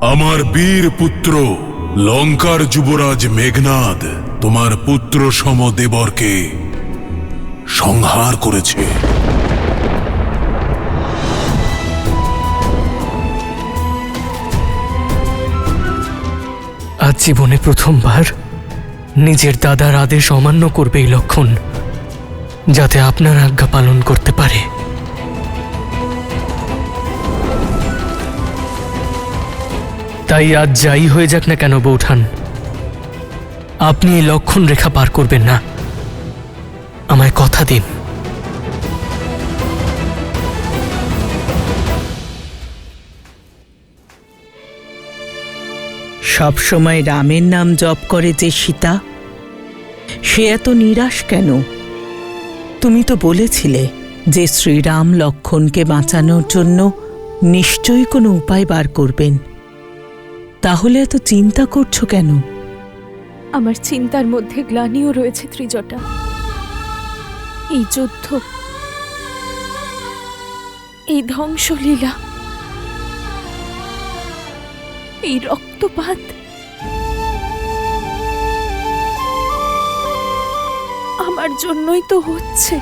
আমার বীর পুত্র লঙ্কার যুবরাজ মেঘনাদ তোমার পুত্র সম দেবরকে সংহার করেছে। আজ জীবনে প্রথমবার নিজের দাদার আদেশ অমান্য করবে এই লক্ষণ, যাতে আপনার আজ্ঞা পালন করতে পারে। তাই আজ যাই হয়ে যাক না কেন বৌঠান, আপনি এই লক্ষণ রেখা পার করবেন না, আমায় কথা দিন। সবসময় রামের নাম জপ করে যে সীতা, সে এত নিরাশ কেন? তুমি তো বলেছিলে যে শ্রীরাম লক্ষণকে বাঁচানোর জন্য নিশ্চয়ই কোনো উপায় বার করবেন, তাহলে এত চিন্তা করছো কেন? আমার চিন্তার মধ্যে গ্লানিও রয়েছে ত্রিজটা। এই যুদ্ধ, এই ধ্বংসলীলা, এই রক্তপাত আমার জন্যই তো হচ্ছে।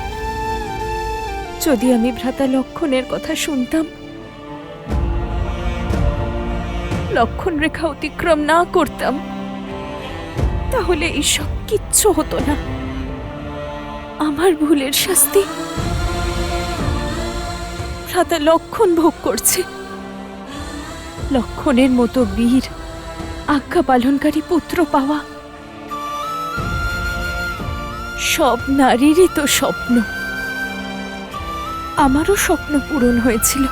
যদি আমি ভ্রাতা লক্ষণের কথা শুনতাম, লক্ষণ রেখা অতিক্রম না করতাম, তাহলে এইসব কিচ্ছু হতো না। আমার ভুলের শাস্তি ভ্রাতা লক্ষণ ভোগ করছে। লক্ষণের মতো বীর আজ্ঞা পালনকারী পুত্র পাওয়া সব নারীরই তো স্বপ্ন। আমারও স্বপ্ন পূরণ হয়েছিল,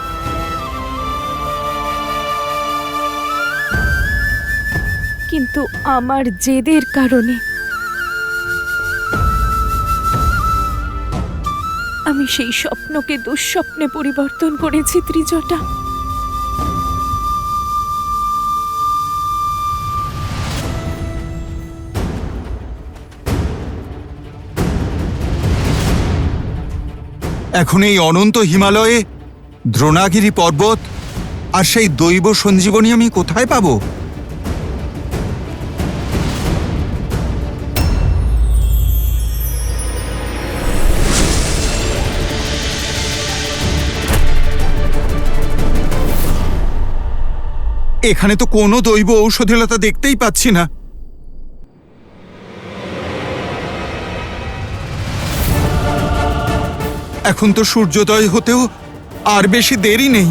কিন্তু আমার জেদের কারণে আমি সেই স্বপ্নকে দুঃস্বপ্নে পরিবর্তন করেছি ত্রিজটা। এখন এই অনন্ত হিমালয়ে দ্রোণাগিরি পর্বত আর সেই দৈব সঞ্জীবনী আমি কোথায় পাবো? এখানে তো কোনো দৈব ঔষধিলতা দেখতেই পাচ্ছি না। এখন তো সূর্যোদয় হতেও আর বেশি দেরি নেই।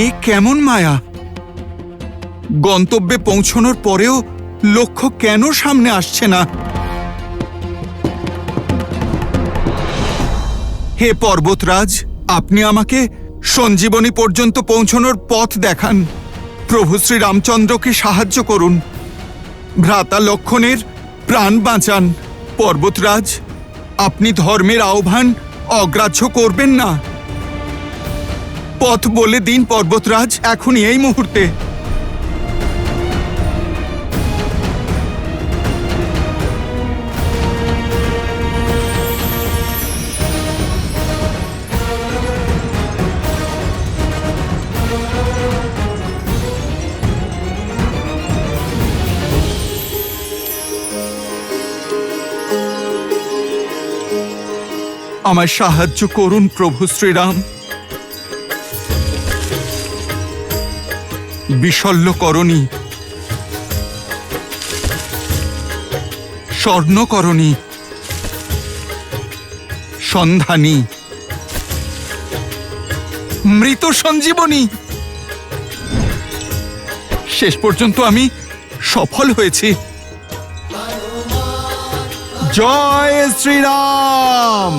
এ কেমন মায়া! গন্তব্যে পৌঁছানোর পরেও লক্ষ্য কেন সামনে আসছে না? হে পর্বতরাজ, আপনি আমাকে সঞ্জীবনী পর্যন্ত পৌঁছানোর পথ দেখান। প্রভু শ্রী রামচন্দ্রকে সাহায্য করুন, ভ্রাতা লক্ষণের প্রাণ বাঁচান। পর্বতরাজ, আপনি ধর্মের আহ্বান অগ্রাহ্য করবেন না। পথ বলে দিন পর্বতরাজ, এখনই এই মুহূর্তে। আমায় সাহায্য করুন প্রভু শ্রীরাম। বিশল্যকরণী, স্বর্ণকরণী, সন্ধানী, মৃত সঞ্জীবনী। শেষ পর্যন্ত আমি সফল হয়েছি। জয় শ্রীরাম।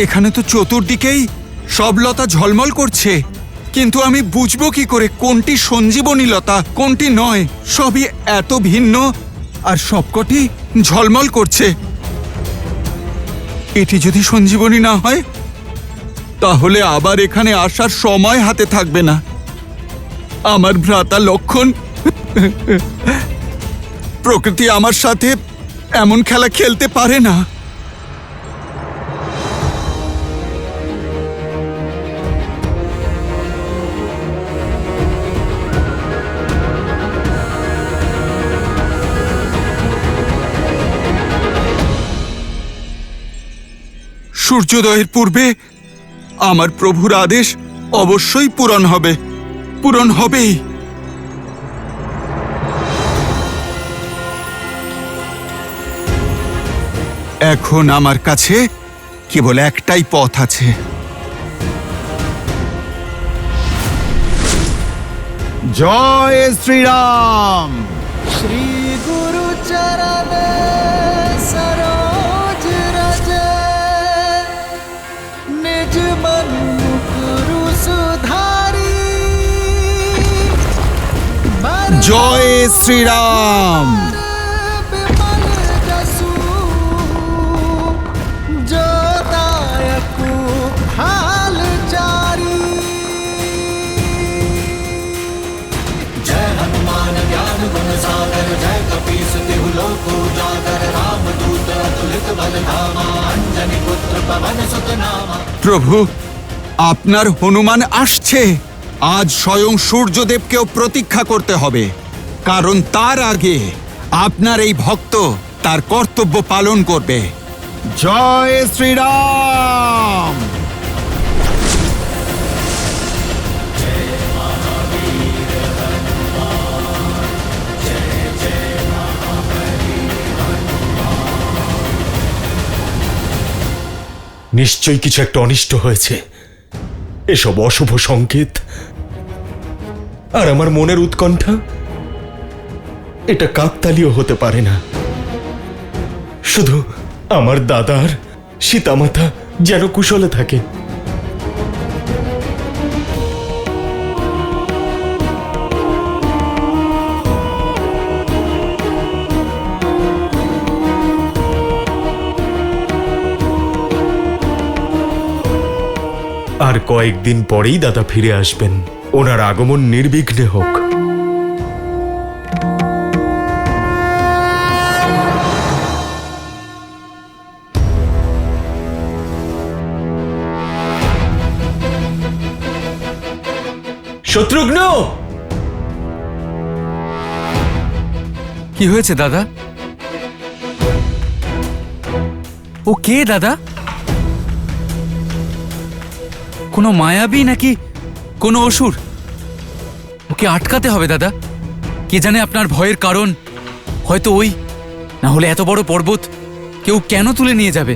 এখানে তো চতুর্দিকেই সব লতা ঝলমল করছে, কিন্তু আমি বুঝবো কি করে কোনটি সঞ্জীবনী লতা কোনটি নয়? সবই এত ভিন্ন আর সবকটি ঝলমল করছে। এটি যদি সঞ্জীবনী না হয় তাহলে আবার এখানে আসার সময় হাতে থাকবে না। আমার ভ্রাতা লক্ষণ, প্রকৃতি আমার সাথে এমন খেলা খেলতে পারে না। সূর্যোদয়ের পূর্বে আমার প্রভুর আদেশ অবশ্যই পূরণ হবে, পূরণ হবেই। এখন আমার কাছে কেবল একটাই পথ আছে। জয় শ্রীরাম। श्री गुरु चरण सरोज रज निज मन मुकुरु सुधारी। জয় শ্রীরাম। विमल जसु जो दायकु हाल जारी। जय हनुमान ज्ञान गुण सागर जय कपीस तिहु लोक उजागर रामदूत अतुलित बल धामा अंजनी पुत्र पवन सुत नामा। প্রভু, আপনার হনুমান আসছে। আজ স্বয়ং সূর্যদেবকেও প্রতীক্ষা করতে হবে, কারণ তার আগে আপনার এই ভক্ত তার কর্তব্য পালন করবে। জয় শ্রীরাম। নিশ্চয়ই কিছু একটা অনিষ্ট হয়েছে। এসব অশুভ সংকেত আর আমার মনের উৎকণ্ঠা, এটা কাকতালীয় হতে পারে না। শুধু আমার দাদার সীতামাতা যেন কুশলে থাকে। আর কয়েকদিন পরেই দাদা ফিরে আসবেন। ওনার আগমন নির্বিঘ্নে হোক। শত্রুঘ্ন! কি হয়েছে দাদা? ও কে দাদা? কোনো মায়াবী নাকি কোনো অসুর? ওকে আটকাতে হবে দাদা। কে জানে আপনার ভয়ের কারণ। হয়তো ওই, না হলে এত বড় পর্বত কেউ কেন তুলে নিয়ে যাবে?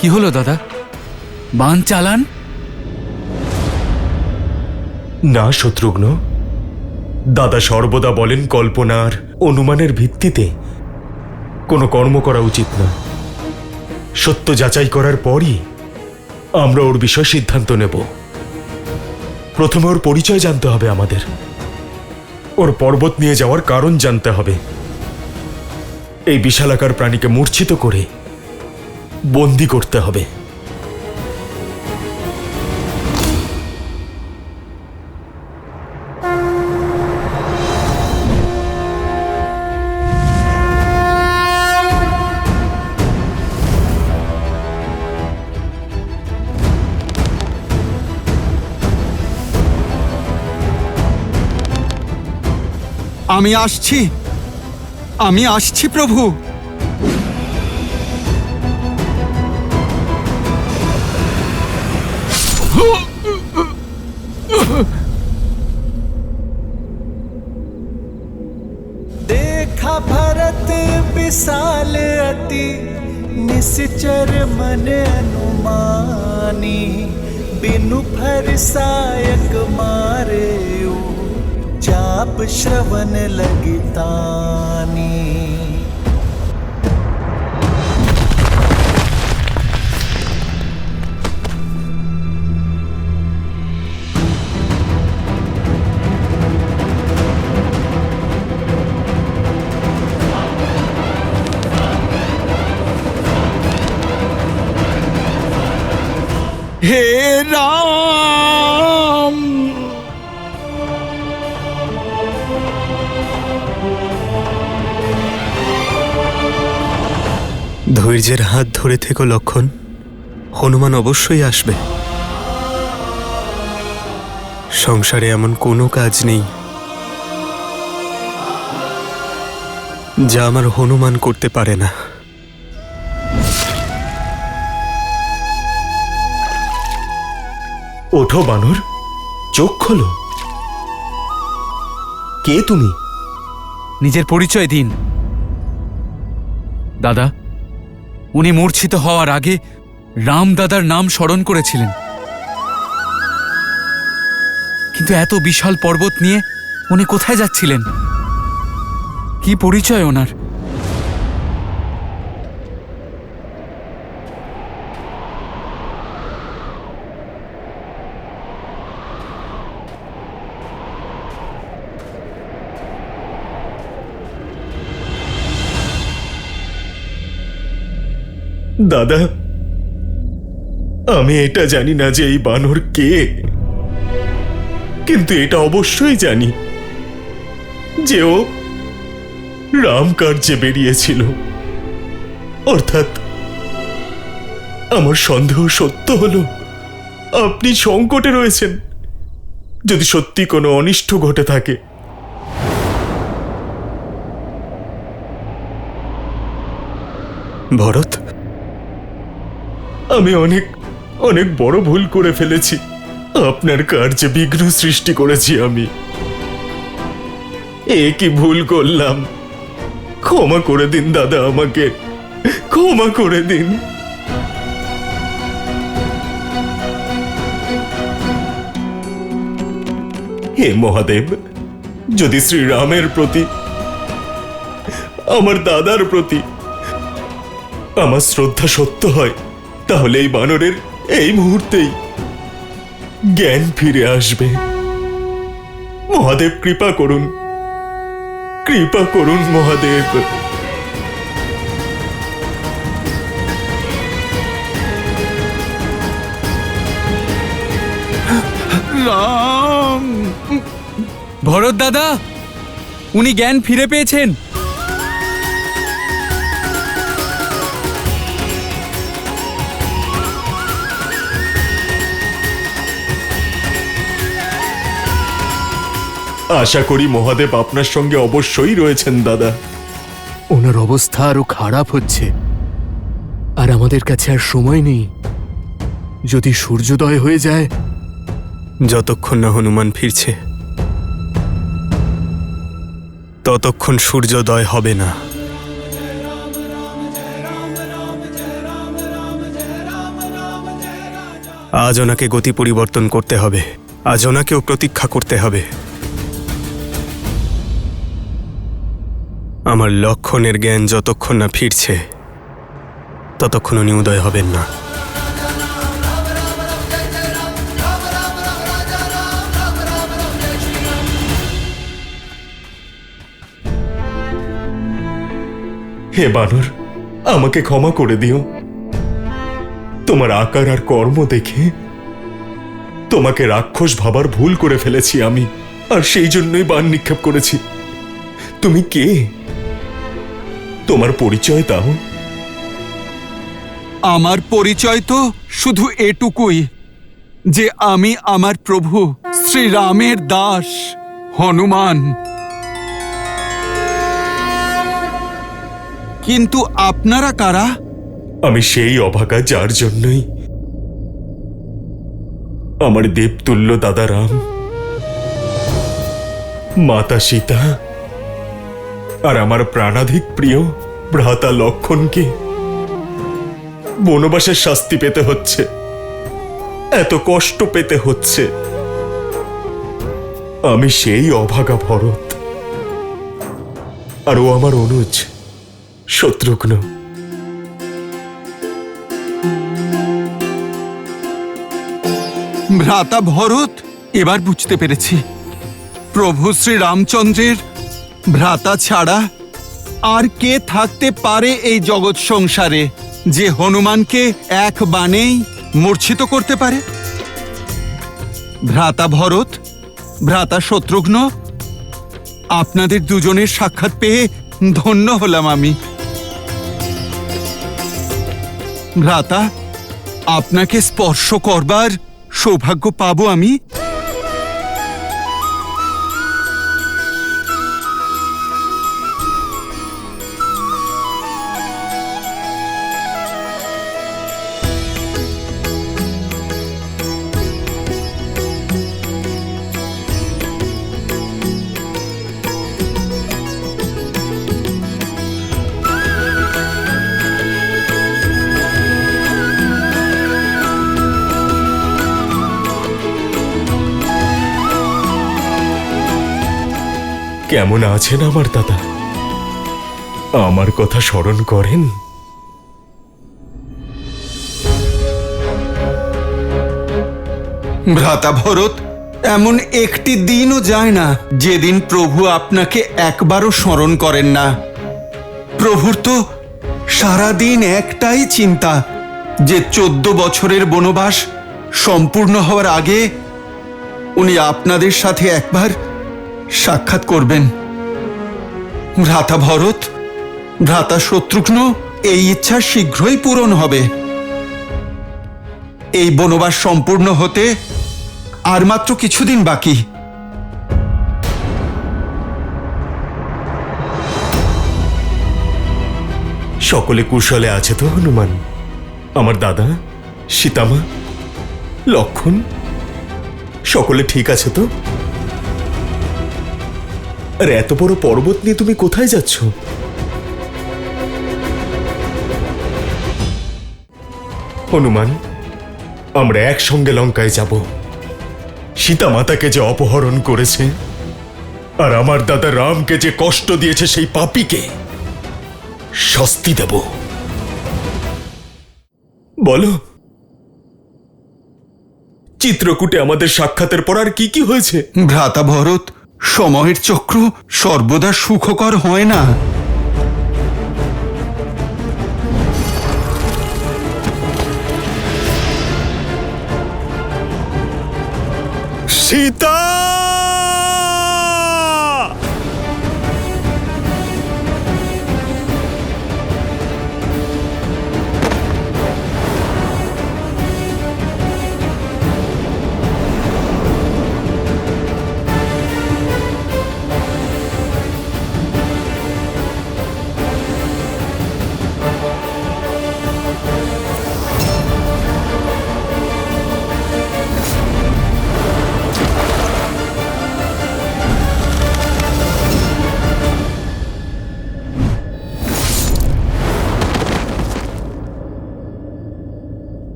কি হলো দাদা? বান চালান? না শত্রুঘ্ন, দাদা সর্বদা বলেন কল্পনার অনুমানের ভিত্তিতে কোনো কর্ম করা উচিত না। সত্য যাচাই করার পরই আমরা ওর বিষয়ে সিদ্ধান্ত নেব। প্রথমে ওর পরিচয় জানতে হবে আমাদের। ওর পর্বত নিয়ে যাওয়ার কারণ জানতে হবে। এই বিশালাকার প্রাণীকে মূর্ছিত করে বন্দি করতে হবে। আমি আসছি, আমি আসছি প্রভু। देखा भरत निश्चर मन अनुमानी बिनु फरसायक मारे चाप श्रवण लगितानी। हे রাম, ধৈর্যের হাত ধরে থেকো লক্ষণ, হনুমান অবশ্যই আসবে। সংসারে এমন কোনো কাজ নেই যা আমার হনুমান করতে পারে না। ওঠো বানর, চোখ খোলো। কে তুমি? নিজের পরিচয় দিন। দাদা, উনি মূর্ছিত হওয়ার আগে রাম দাদার নাম স্মরণ করেছিলেন, কিন্তু এত বিশাল পর্বত নিয়ে উনি কোথায় যাচ্ছিলেন? কি পরিচয় ওনার? দাদা, আমি এটা জানি না যে এই বানর কে, কিন্তু এটা অবশ্যই জানি যে ও রাম কার্যে বেরিয়েছিল। অর্থাৎ আমার সন্দেহ সত্য হলো, আপনি সংকটে রয়েছেন। যদি সত্যি কোনো অনিষ্ট ঘটে থাকে, ভরত, আমি অনেক অনেক বড় ভুল করে ফেলেছি। আপনার কার্যে বিঘ্ন সৃষ্টি করেছি আমি। কি ভুল করলাম, ক্ষমা করে দিন দাদা, আমাকে ক্ষমা করে দিন। হে মহাদেব, যদি শ্রীরামের প্রতি, আমার দাদার প্রতি আমার শ্রদ্ধা সত্য হয়, তাহলে এই বানরের এই মুহূর্তেই জ্ঞান ফিরে আসবে। মহাদেব কৃপা করুন, কৃপা করুন মহাদেব। রাম, ভরত দাদা, উনি জ্ঞান ফিরে পেয়েছেন। আশা করি মহাদেব আপনার সঙ্গে অবশ্যই রয়েছেন দাদা। ওনার অবস্থা আরো খারাপ হচ্ছে, আর আমাদের কাছে আর সময় নেই। যদি সূর্যোদয় হয়ে যায়, যতক্ষণ না হনুমান ফিরছে ততক্ষণ সূর্যোদয় হবে না। আজ ওনাকে গতি পরিবর্তন করতে হবে, আজ ওনাকেও প্রতীক্ষা করতে হবে। আমার লক্ষণের জ্ঞান যতক্ষণ না ফিরছে ততক্ষণ উনি উদয় হবেন না। হে বানর, আমাকে ক্ষমা করে দিও। তোমার আকার আর কর্ম দেখে তোমাকে রাক্ষস ভাবার ভুল করে ফেলেছি আমি, আর সেই জন্যই বাণ নিক্ষেপ করেছি। তুমি কে? তোমার পরিচয় দাও। আমার পরিচয় তো শুধু এটুকুই যে আমি আমার প্রভু শ্রীরামের দাস হনুমান। কিন্তু আপনারা কারা? আমি সেই অভাগা যার জন্যই আমার দেবতুল্য দাদা রাম, মাতা সীতা আর আমার প্রাণাধিক প্রিয় ভ্রাতা লক্ষণকে বনবাসের শাস্তি পেতে হচ্ছে, এত কষ্ট পেতে হচ্ছে। আমি সেই অভাগা ভরত, আর ও আমার অনুজ শত্রুঘ্ন। ভ্রাতা ভরত, এবার বুঝতে পেরেছি প্রভু শ্রী রামচন্দ্রের ভ্রাতা ছাড়া আর কে থাকতে পারে এই জগৎ সংসারে যে হনুমানকে এক বাণেই মূর্ছিত করতে পারে। ভ্রাতা ভরত, ভ্রাতা শত্রুঘ্ন, আপনাদের দুজনের সাক্ষাৎ পেয়ে ধন্য হলাম আমি। ভ্রাতা, আপনাকে স্পর্শ করবার সৌভাগ্য পাবো আমি? কেমন আছেন আমার দাদা? আমার কথা স্মরণ করেন? ভ্রাতা ভরত, এমন একটি দিনও যায় না যেদিন প্রভু আপনাকে একবারও স্মরণ করেন না। প্রভুর তো সারাদিন একটাই চিন্তা যে 14 বছরের বনবাস সম্পূর্ণ হওয়ার আগে উনি আপনাদের সাথে একবার সাক্ষাৎ করবেন। ভ্রাতা ভরত, ভ্রাতা শত্রুঘ্ন, এই ইচ্ছা শীঘ্রই পূরণ হবে। এই বনবাস সম্পূর্ণ হতে আর মাত্র কিছুদিন বাকি। সকলে কুশলে আছে তো হনুমান? আমার দাদা, সীতামা, লক্ষণ সকলে ঠিক আছে তো? আর এত বড় পর্বত নিয়ে তুমি কোথায় যাচ্ছ? হনুমান, আমরা একসঙ্গে লঙ্কায় যাব। সীতা মাতাকে যে অপহরণ করেছে আর আমার দাদা রামকে যে কষ্ট দিয়েছে সেই পাপীকে শাস্তি দেব। বলো, চিত্রকূটে আমাদের সাক্ষাতের পর আর কি কি হয়েছে? ভ্রাতা ভরত, সময়ের চক্র সর্বদা সুখকর হয় না। সীতা!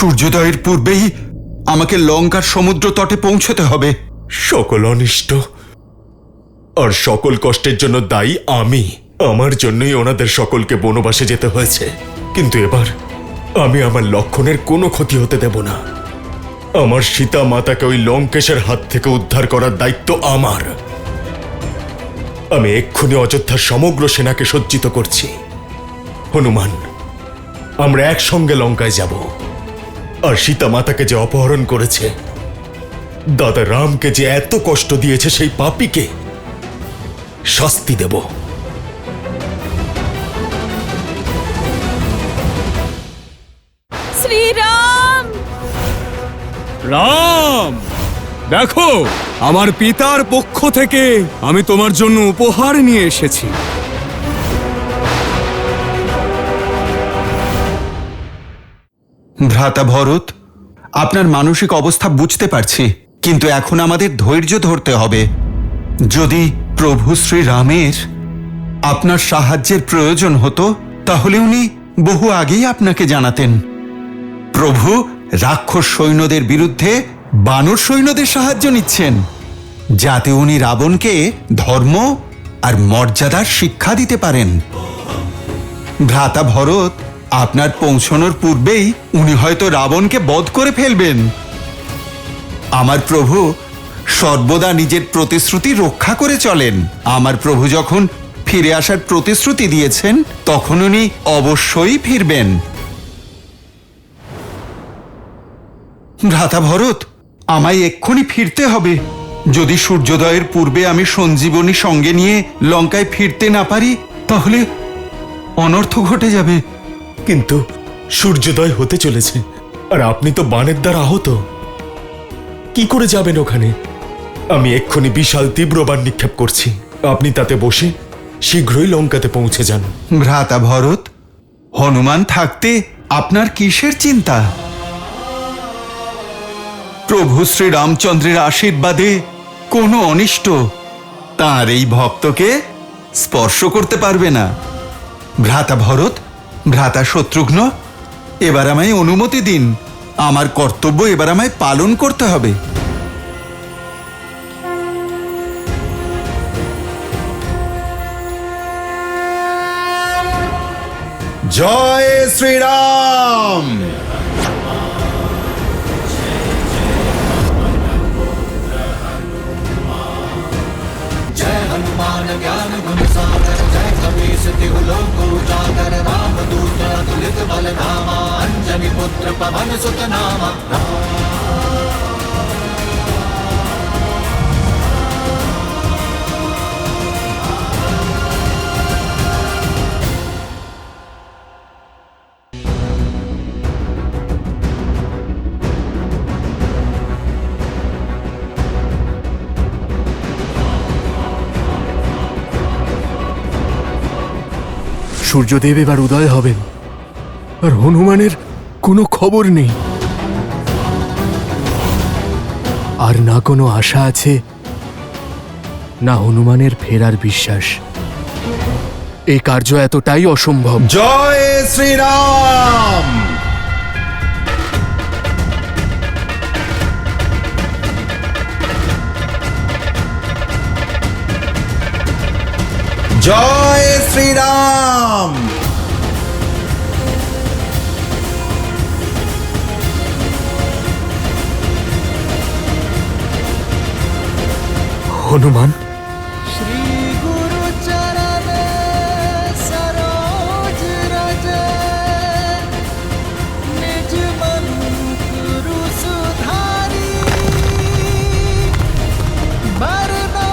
সূর্যোদয়ের পূর্বেই আমাকে লঙ্কার সমুদ্র তটে পৌঁছতে হবে। সকল অনিষ্ট আর সকল কষ্টের জন্য দায়ী আমি। আমার জন্যই ওনাদের সকলকে বনবাসে যেতে হয়েছে, কিন্তু এবার আমি আমার লক্ষণের কোনো ক্ষতি হতে দেব না। আমার সীতা মাতাকে ওই লঙ্কেশের হাত থেকে উদ্ধার করার দায়িত্ব আমার। আমি এক্ষুনি অযোধ্যার সমগ্র সেনাকে সজ্জিত করছি। হনুমান, আমরা একসঙ্গে লঙ্কায় যাব, আর সীতা মাতাকে যে অপহরণ করেছে, দাদা রামকে যে এত কষ্ট দিয়েছে সেই পাপীকে শাস্তি দেব। শ্রীরাম! রাম, দেখো, আমার পিতার পক্ষ থেকে আমি তোমার জন্য উপহার নিয়ে এসেছি। ভ্রাতা ভরত, আপনার মানসিক অবস্থা বুঝতে পারছি, কিন্তু এখন আমাদের ধৈর্য ধরতে হবে। যদি প্রভু শ্রী রামের আপনার সাহায্যের প্রয়োজন হতো তাহলে উনি বহু আগেই আপনাকে জানাতেন। প্রভু রাক্ষস সৈন্যদের বিরুদ্ধে বানর সৈন্যদের সাহায্য নিচ্ছেন, যাতে উনি রাবণকে ধর্ম আর মর্যাদার শিক্ষা দিতে পারেন। ভ্রাতা ভরত আপনার পৌঁছানোর পূর্বেই উনি হয়তো রাবণকে বধ করে ফেলবেন। আমার প্রভু সর্বদা নিজের প্রতিশ্রুতি রক্ষা করে চলেন। আমার প্রভু যখন ফিরে আসার প্রতিশ্রুতি দিয়েছেন, তখন উনি অবশ্যই ফিরবেন। ভ্রাতা ভরত, আমায় এক্ষুনি ফিরতে হবে। যদি সূর্যোদয়ের পূর্বে আমি সঞ্জীবনী সঙ্গে নিয়ে লঙ্কায় ফিরতে না পারি, তাহলে অনর্থ ঘটে যাবে। কিন্তু সূর্যোদয় হতে চলেছে, আর আপনি তো বাণের দ্বারা আহত। কি করে যাবেন ওখানে? আমি এক্ষুনি বিশাল তীব্র বাণ নিক্ষেপ করছি। আপনি তাতে বসে শীঘ্রই লঙ্কাতে পৌঁছে যান। ভ্রাতা ভরত, হনুমান থাকতে আপনার কিসের চিন্তা? প্রভু শ্রী রামচন্দ্রের আশীর্বাদে কোনো অনিষ্ট তাঁর এই ভক্তকে স্পর্শ করতে পারবে না। ভ্রাতা ভরত, ভ্রাতা শত্রুঘ্ন, এবার আমায় অনুমতি দিন। আমার কর্তব্য এবার আমায় পালন করতে হবে। জয় শ্রীরাম। जय हनुमान ज्ञान गुण सागर जय कपीस तिहु लोक उजागर रामदूत अतुलित बल धामा अंजनी पुत्र पवन सुत नामा। সূর্যদেব এবার উদয় হবেন, আর হনুমানের কোনো খবর নেই। আর না কোনো আশা আছে, না হনুমানের ফেরার বিশ্বাস। এই কার্য এতটাই অসম্ভব। জয় শ্রীরাম। জয় শ্রীরাম। হনুমান, श्री गुरु चरण सरोज रज निज मन गुरु सुधारी बरनौ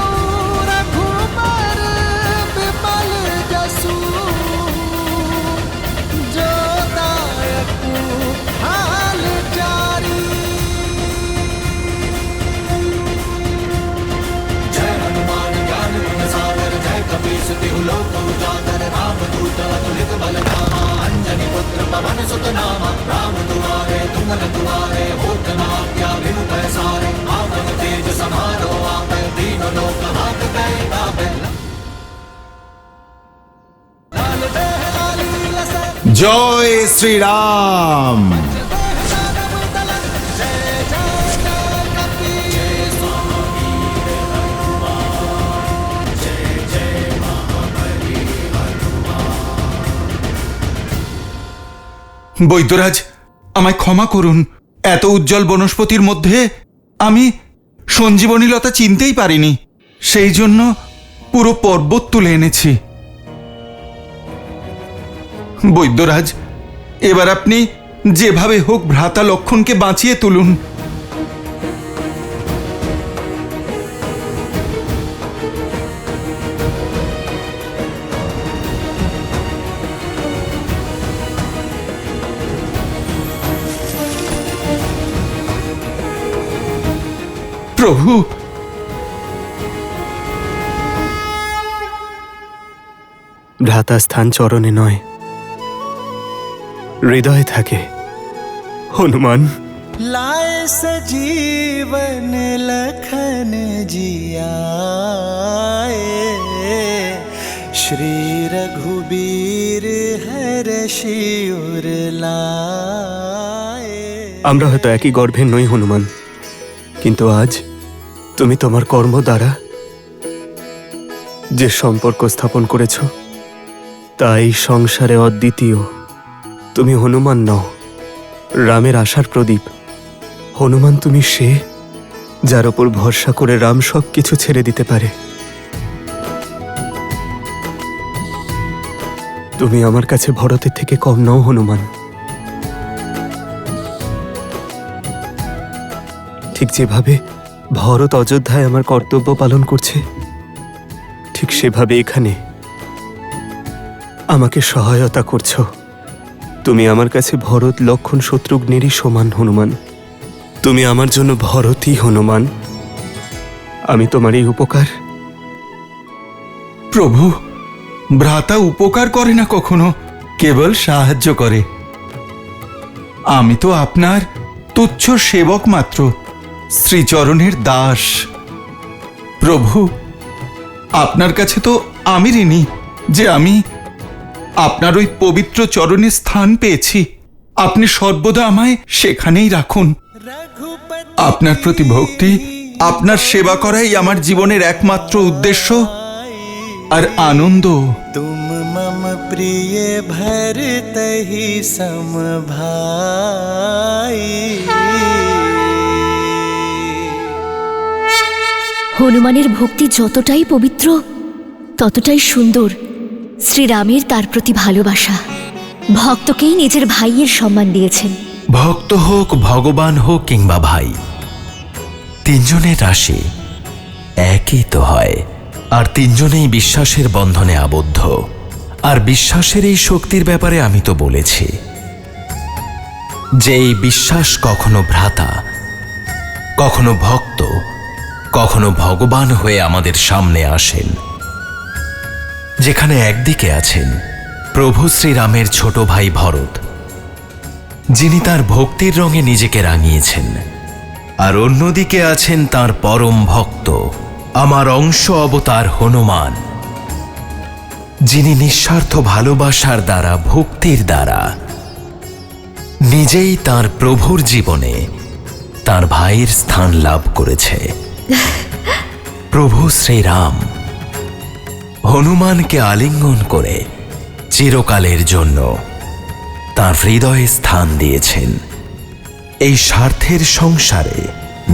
रघुबर विमल जसु जो दायक हाल जारी। जय हनुमान ज्ञान गुण सागर जय कपीस तिहु लोक उजागर रामदूत अतुलित बल धामा अंजनी पुत्र पवन सुत नामा। राम दुआरे तुम रखवारे होत न आज्ञा बिनु पैसारे आपन तेज समारो आपे दीन लोक हाथ पे तापे। लाल देह लाली लसे জয় শ্রীরাম। বৈদ্যরাজ, আমায় ক্ষমা করুন। এত উজ্জ্বল বনস্পতির মধ্যে আমি সঞ্জীবনী লতা চিনতেই পারিনি। সেই জন্য পুরো পর্বত তুলে এনেছি। বৈদ্যরাজ, এবার আপনি যেভাবে হোক ভ্রাতা লক্ষণকে বাঁচিয়ে তুলুন। প্রভু, ভ্রাতা স্থান চরণে নয়, হৃদয়ে থাকে। হনুমান, लाए सजीवन लखन जियाए श्री रघुबीर हर शिवर लाए। আমরা হয়তো একই গর্ভের নই হনুমান, কিন্তু আজ তুমি তোমার কর্ম দ্বারা যে সম্পর্ক স্থাপন করেছ তাই সংসারে অদ্বিতীয়। তুমি হনুমান নও, রামের আশার প্রদীপ। হনুমান তুমি সে যার ওপর ভরসা করে রাম সব কিছু ছেড়ে দিতে পারে। তুমি আমার কাছে ভরতের থেকে কম নও হনুমান। ঠিক যেভাবে ভরত অযোধ্যায় আমার কর্তব্য পালন করছে, ঠিক সেভাবে এখানে আমাকে সহায়তা করছো। তুমি আমার কাছে ভরত, লক্ষ্মণ, শত্রুঘ্নেরই সমান হনুমান। তুমি আমার জন্য ভরতই হনুমান। আমি তোমার এই উপকার। প্রভু, ভ্রাতা উপকার করে না কখনো, কেবল সাহায্য করে। আমি তো আপনার তুচ্ছ সেবক মাত্র, শ্রীচরণের দাস। প্রভু, আপনার কাছে তো আমি ঋণী যে আমি আপনার ওই পবিত্র চরণে স্থান পেয়েছি। আপনি সর্বদা আমায় সেখানেই রাখুন। আপনার প্রতি ভক্তি, আপনার সেবা করাই আমার জীবনের একমাত্র উদ্দেশ্য আর আনন্দ। तुम मम प्रिय भरत ही सम भाई। হনুমানের ভক্তি যতটাই পবিত্র ততটাই সুন্দর। শ্রীরামের তার প্রতি ভালোবাসা, ভক্তকেই নিজের ভাইয়ের সম্মান দিয়েছেন। ভক্ত হোক, ভগবান হোক কিংবা ভাই, তিনজনের রাশি একই তো হয়। আর তিনজনেই বিশ্বাসের বন্ধনে আবদ্ধ। আর বিশ্বাসের এই শক্তির ব্যাপারে আমি তো বলেছি যে এই বিশ্বাস কখনো ভ্রাতা, কখনো ভক্ত, কখনো ভগবান হয়ে আমাদের সামনে আসেন। যেখানে একদিকে আছেন প্রভু শ্রীরামের ছোট ভাই ভরত, যিনি তার ভক্তির রঙে নিজেকে রাঙিয়েছেন, আর অন্যদিকে আছেন তার পরম ভক্ত, আমার অংশ অবতার হনুমান, যিনি নিঃস্বার্থ ভালোবাসার দ্বারা, ভক্তির দ্বারা নিজেই তার প্রভুর জীবনে তার ভাইয়ের স্থান লাভ করেছে। প্রভু শ্রীরাম হনুমানকে আলিঙ্গন করে চিরকালের জন্য তার হৃদয়ে স্থান দিয়েছেন। এই স্বার্থের সংসারে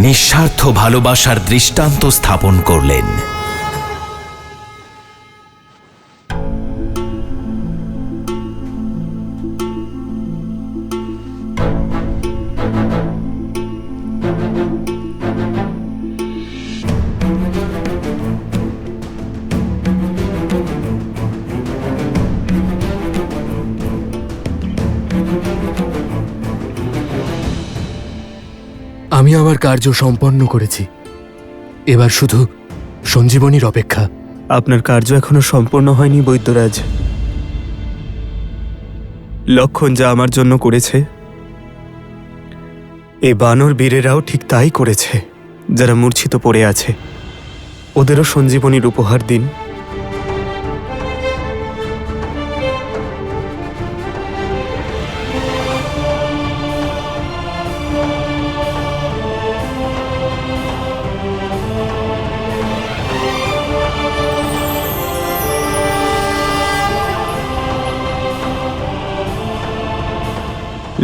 নিঃস্বার্থ ভালোবাসার দৃষ্টান্ত স্থাপন করলেন। আমি আমার কার্য সম্পন্ন করেছি, এবার শুধু সঞ্জীবনীর অপেক্ষা। আপনার কার্য এখনো সম্পূর্ণ হয়নি বৈদ্যরাজ। লক্ষণ যা আমার জন্য করেছে, এই বানর বীরেরাও ঠিক তাই করেছে। যারা মূর্ছিত পড়ে আছে ওদেরও সঞ্জীবনীর উপহার দিন।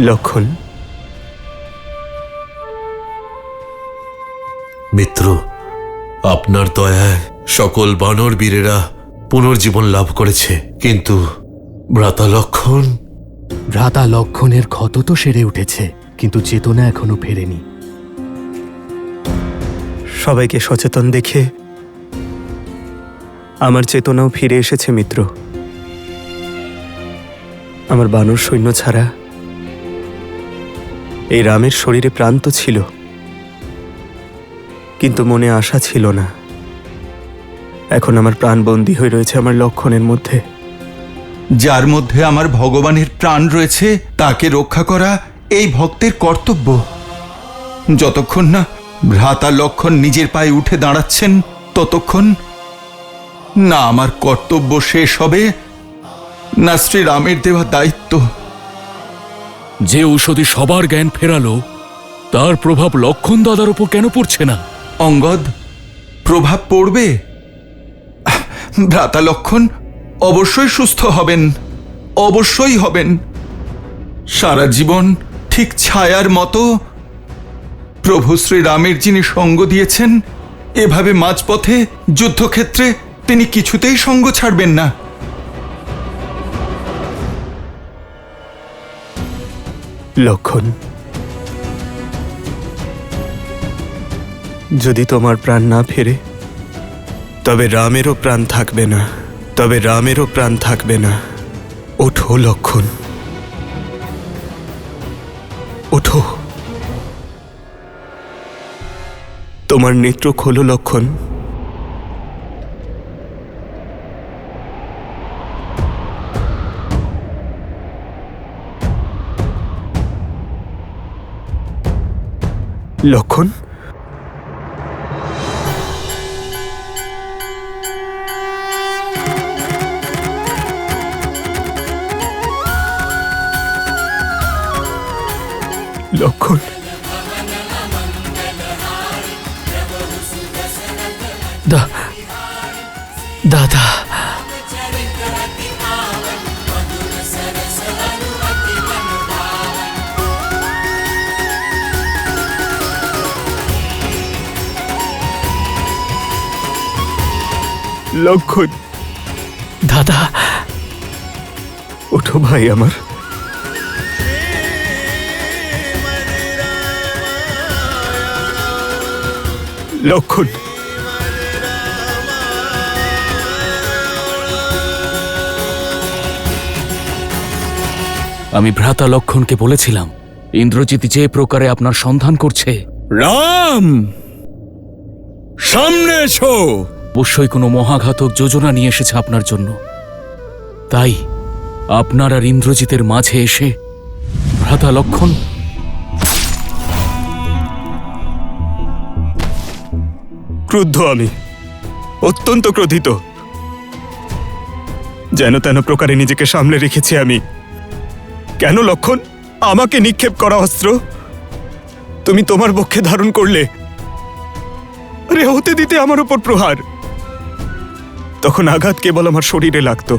লক্ষণ, মিত্র, আপনার দয়ায় সকল বানর বীরেরা পুনর্জীবন লাভ করেছে, কিন্তু ভ্রাতা লক্ষণ। ভ্রাতা লক্ষণের ক্ষত তো সেরে উঠেছে, কিন্তু চেতনা এখনো ফেরেনি। সবাইকে সচেতন দেখে আমার চেতনাও ফিরে এসেছে মিত্র। আমার বানর সৈন্য ছাড়া এই রামের শরীরে প্রাণ তো ছিল, কিন্তু মনে আশা ছিল না। এখন আমার প্রাণ বন্দী হয়ে রয়েছে আমার লক্ষণের মধ্যে। যার মধ্যে আমার ভগবানের প্রাণ রয়েছে তাকে রক্ষা করা এই ভক্তের কর্তব্য। যতক্ষণ না ভ্রাতা লক্ষণ নিজের পায়ে উঠে দাঁড়াচ্ছেন ততক্ষণ না আমার কর্তব্য শেষ হবে, না শ্রীরামের দেওয়া দায়িত্ব। যে ঔষধি সবার জ্ঞান ফেরালো, তার প্রভাব লক্ষণ দাদার উপর কেন পড়ছে না? অঙ্গদ, প্রভাব পড়বে। ভ্রাতা লক্ষণ অবশ্যই সুস্থ হবেন, অবশ্যই হবেন। সারা জীবন ঠিক ছায়ার মতো প্রভু শ্রীরামের যিনি সঙ্গ দিয়েছেন, এভাবে মাঝপথে যুদ্ধক্ষেত্রে তিনি কিছুতেই সঙ্গ ছাড়বেন না। লক্ষণ, যদি তোমার প্রাণ না ফেরে তবে রামেরও প্রাণ থাকবে না, তবে রামেরও প্রাণ থাকবে না। ওঠো লক্ষণ, ওঠো। তোমার নেত্র খোলো লক্ষণ। লক্ষণ, লক্ষণ, দাদা, লক্ষণ, দাদা, ওঠো ভাই আমার। লক্ষণ, আমি ভ্রাতা লক্ষণকে বলেছিলাম, ইন্দ্রজিৎ যে প্রকারে আপনার সন্ধান করছে। রাম, সামনে এসো। অবশ্যই কোনো মহাঘাতক যোজনা নিয়ে এসেছে আপনার জন্য। তাই আপনার আর ইন্দ্রজিতের মাঝে এসে ভ্রাতা লক্ষণ ক্রুদ্ধ, আমি অত্যন্ত ক্রোধিত। যেন তেন প্রকারে নিজেকে সামলে রেখেছি আমি। কেন লক্ষণ আমাকে নিক্ষেপ করা অস্ত্র তুমি তোমার পক্ষে ধারণ করলে? আরে হতে দিতে আমার উপর প্রহার। তখন আঘাত কেবল আমার শরীরে লাগতো,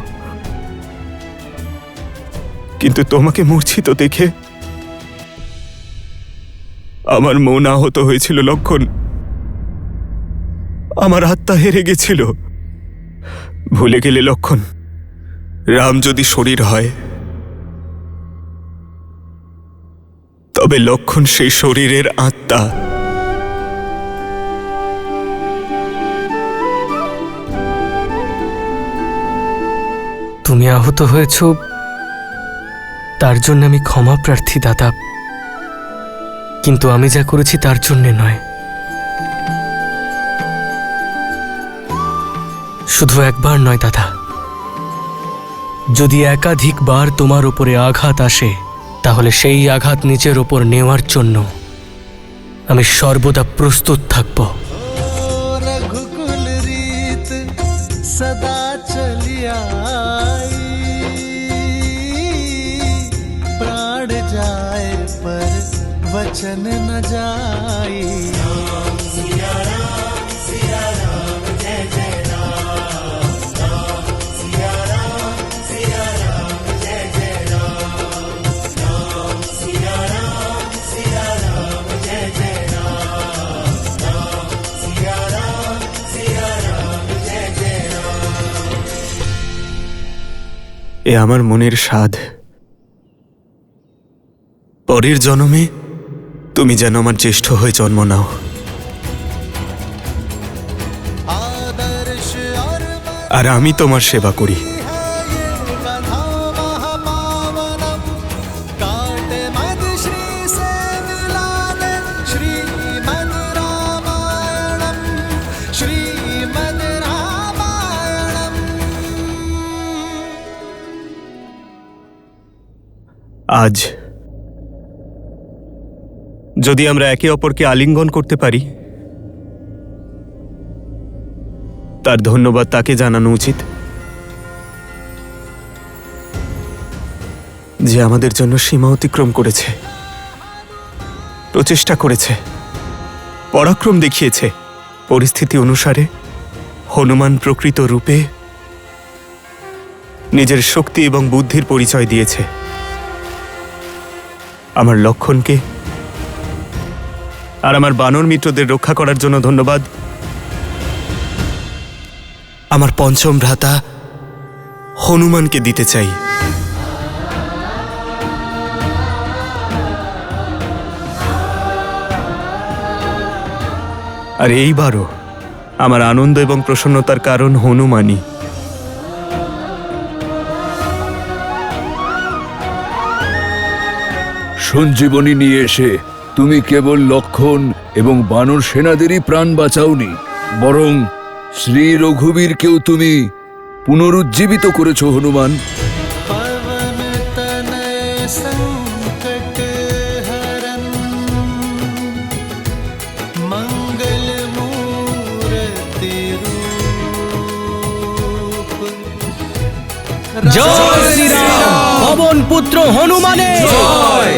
কিন্তু তোমাকে মূর্ছিত দেখে আমার মন আহত হয়েছিল লক্ষণ। আমার আত্মা হেরে গেছিল। ভুলে গেলে লক্ষণ, রাম যদি শরীর হয় তবে লক্ষণ সেই শরীরের আত্মা। তুমি আহত হয়েছ, তার জন্য আমি ক্ষমা প্রার্থী দাদা, কিন্তু আমি যা করেছি তার জন্যে নয়। শুধু একবার নয় দাদা, যদি একাধিকবার তোমার উপরে আঘাত আসে, তাহলে সেই আঘাত নিজের ওপর নেওয়ার জন্য আমি সর্বদা প্রস্তুত থাকব। रघुकुल रीत सदा चलिया प्राण जाए पर वचन न जाई। सिया राम जय जय राम, राम सिया राम जय जय राम, राम सिया राम जय जय राम, राम सिया राम जय जय राम। এ আমার মনের স্বাদ। পরের জন্মে তুমি যেন আমার জ্যেষ্ঠ হয়ে জন্ম নাও। আর আমি তোমার সেবা করি। আজ যদি আমরা একে অপরকে আলিঙ্গন করতে পারি, তার ধন্যবাদ তাকে জানানো উচিত, যে আমাদের জন্য সীমা অতিক্রম করেছে, প্রচেষ্টা করেছে, পরাক্রম দেখিয়েছে। পরিস্থিতি অনুসারে হনুমান প্রকৃত রূপে নিজের শক্তি এবং বুদ্ধির পরিচয় দিয়েছে। আমার লক্ষণকে আর আমার বানর মিত্রদের রক্ষা করার জন্য ধন্যবাদ। আমার পঞ্চম ভ্রাতা হনুমানকে দিতে চাই। আর এইবারও আমার আনন্দ এবং প্রসন্নতার কারণ হনুমানই। সঞ্জীবনী নিয়ে এসে তুমি কেবল লক্ষণ এবং বানর সেনাদেরই প্রাণ বাঁচাওনি, বরং শ্রী রঘুবীরকেও তুমি পুনরুজ্জীবিত করেছ হনুমান। पवन तनय संकट हरन मंगल मूर्ति रूप। জয় শ্রীরাম পবন পুত্র হনুমানের জয়।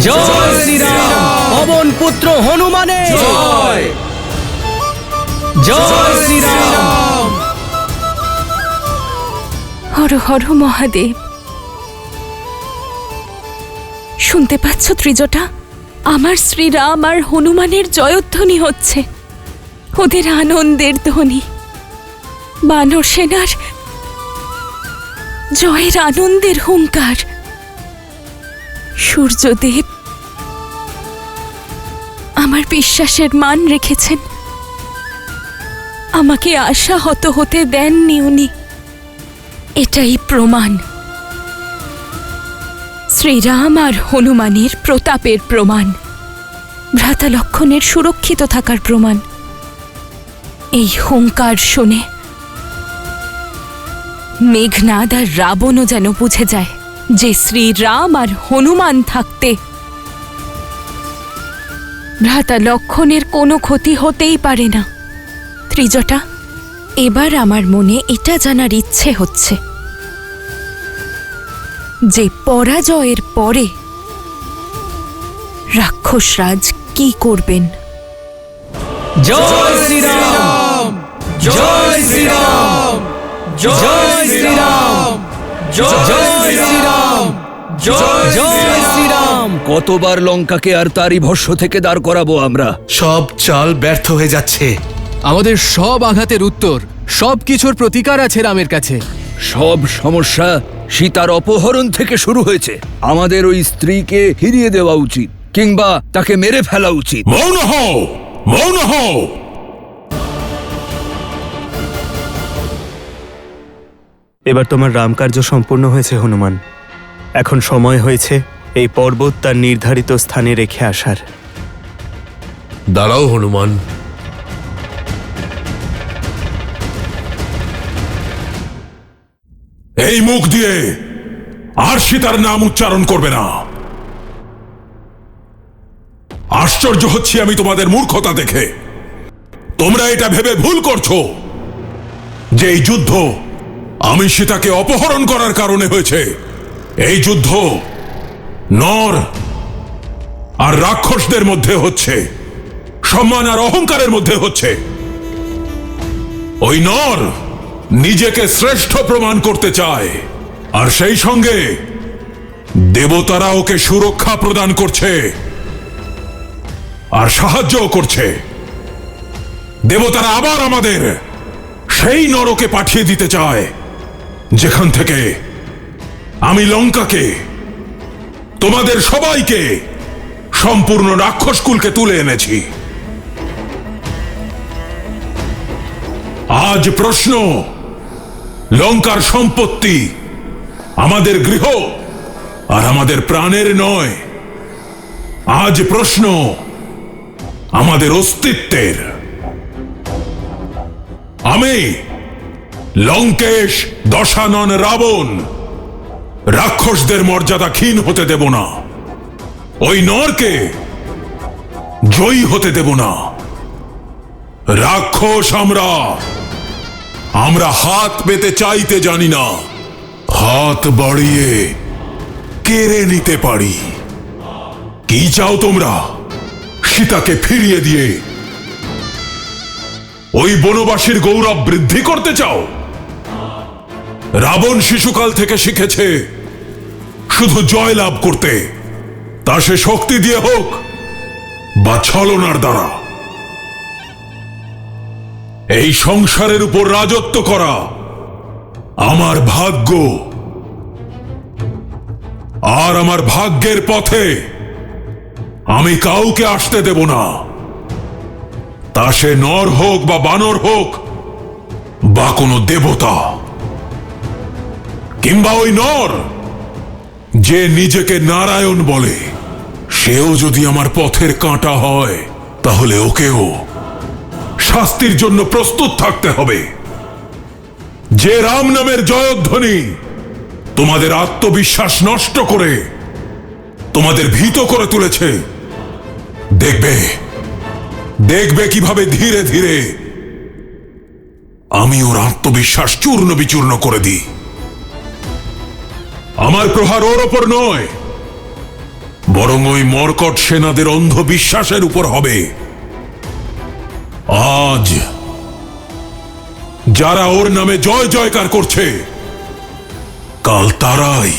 জয় শ্রীরাম পবন পুত্র হনুমানের জয়। জয় শ্রীরাম। হর হর মহাদেব। শুনতে পাচ্ছ ত্রিজটা? আমার শ্রীরাম আর হনুমানের জয়ধ্বনি হচ্ছে, ওদের আনন্দের ধ্বনি। বানর সেনার জয়ের আনন্দের হুঙ্কার। সূর্যদেব আমার বিশ্বাসের মান রেখেছেন, আমাকে আশাহত হতে দেননি উনি। এটাই প্রমাণ, শ্রীরাম আর হনুমানের প্রতাপের প্রমাণ, ভ্রাতা লক্ষণের সুরক্ষিত থাকার প্রমাণ। এই হুঙ্কার শুনে মেঘনাদ আর রাবণও যেন বুঝে যায় যে শ্রীরাম আর হনুমান থাকতে ভ্রাতা লক্ষণের কোনো ক্ষতি হতেই পারে না। ত্রিজটা, এবার আমার মনে এটা জানার ইচ্ছে হচ্ছে যে পরাজয়ের পরে রাক্ষসরাজ কি করবেন। জয় শ্রীরাম। জয় শ্রীরাম। জয় শ্রীরাম। জয় শ্রীরাম। জয় শ্রীরাম। কতবার লঙ্কাকে আর তারই ভস্য থেকে দাঁড় করাবো আমরা? সব চাল ব্যর্থ হয়ে যাচ্ছে। আমাদের সব আঘাতের উত্তর, সব কিছুর প্রতিকার আছে রামের কাছে। সব সমস্যা সীতার অপহরণ থেকে শুরু হয়েছে। আমাদের ওই স্ত্রীকে ফিরিয়ে দেওয়া উচিত, কিংবা তাকে মেরে ফেলা উচিত। মৌন হও, মৌন হও। এবার তোমার রামকার্য সম্পূর্ণ হয়েছে হনুমান। এখন সময় হয়েছে এই পর্বত তার নির্ধারিত স্থানে রেখে আসার। দাঁড়াও হনুমান। এই মুখ দিয়ে আর সীতার নাম উচ্চারণ করবে না। আশ্চর্য হচ্ছি আমি তোমাদের মূর্খতা দেখে। তোমরা এটা ভেবে ভুল করছো যে এই যুদ্ধ আমি সীতাকে অপহরণ করার কারণে হয়েছে। এই যুদ্ধ নর আর রাক্ষসদের মধ্যে হচ্ছে, সম্মান আর অহংকারের মধ্যে হচ্ছে। ওই নর নিজেকে শ্রেষ্ঠ প্রমাণ করতে চায়, আর সেই সঙ্গে দেবতারা ওকে সুরক্ষা প্রদান করছে আর সাহায্যও করছে। দেবতারা আবার আমাদের সেই নরকে পাঠিয়ে দিতে চায় যেখান থেকে আমি লঙ্কাকে, তোমাদের সবাইকে, সম্পূর্ণ রাক্ষসকুলকে তুলে এনেছি। আজ প্রশ্ন লঙ্কার সম্পত্তি আমাদের গৃহ আর আমাদের প্রাণের নয়। আজ প্রশ্ন আমাদের অস্তিত্বের। আমি লঙ্কেশ দশানন রাবণ রাক্ষসদের মর্যাদা ক্ষীণ হতে দেব না। ওই নরকে জয়ী হতে দেব না। রাক্ষস আমরা হাত পেতে চাইতে জানি না, হাত বাড়িয়ে কেড়ে নিতে পারি। কি চাও তোমরা? সীতাকে ফিরিয়ে দিয়ে ওই বনবাসীর গৌরব বৃদ্ধি করতে চাও? রাবণ শিশুকাল থেকে শিখেছে শুধু জয় লাভ করতে, তা সে শক্তি দিয়ে হোক বা ছলনার দ্বারা। এই সংসারের উপর রাজত্ব করা আমার ভাগ্য, আর আমার ভাগ্যের পথে আমি কাউকে আসতে দেব না, তা সে নর হোক বা বানর হোক বা কোনো দেবতা, কিংবা ওই নর যে নিজেকে নারায়ণ বলে, সেও যদি আমার পথের কাঁটা হয় তাহলে ওকেও শাস্তির জন্য প্রস্তুত থাকতে হবে। যে রাম নামের জয়ধ্বনি তোমাদের আত্মবিশ্বাস নষ্ট করে তোমাদের ভীত করে তুলেছে, দেখবে কিভাবে ধীরে ধীরে আমি ওর আত্মবিশ্বাস চূর্ণ বিচূর্ণ করে দিই। আমার প্রহার ওর ওপর নয়, বরং ওই মর্কট সেনাদের অন্ধবিশ্বাসের উপর হবে। আজ যারা ওর নামে জয় জয়কার করছে, কাল তারাই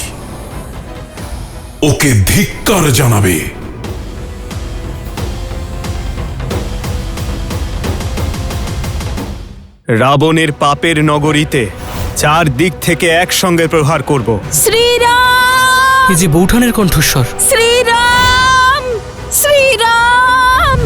ওকে ধিক্কার জানাবে। রাবণের পাপের নগরীতে 4 দিক থেকে একসঙ্গে প্রহার করব। শ্রীরাম! এই যে বৌঠানের কণ্ঠস্বর। শ্রীরাম! শ্রীরাম!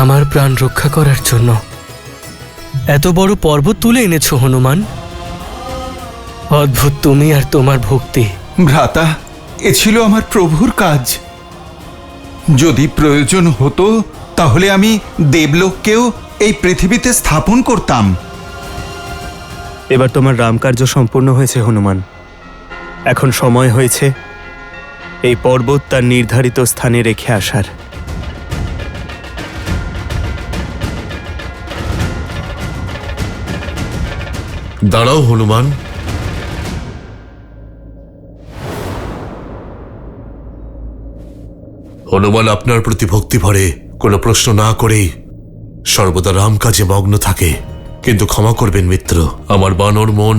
আমার প্রাণ রক্ষা করার জন্য এত বড় পর্বত তুলে এনেছো হনুমান। অদ্ভুত তুমি আর তোমার ভক্তি। ভ্রাতা, এ ছিল আমার প্রভুর কাজ। যদি প্রয়োজন হতো তাহলে আমি দেবলোককেও এই পৃথিবীতে স্থাপন করতাম। এবার তোমার রামকার্য সম্পূর্ণ হয়েছে হনুমান। এখন সময় হয়েছে এই পর্বত তার নির্ধারিত স্থানে রেখে আসার। দাঁড়াও হনুমান। হনুমান আপনার প্রতি ভক্তি ভরে কোনো প্রশ্ন না করেই সর্বদা রাম কাজে মগ্ন থাকে। কিন্তু ক্ষমা করবেন মিত্র, আমার বানর মন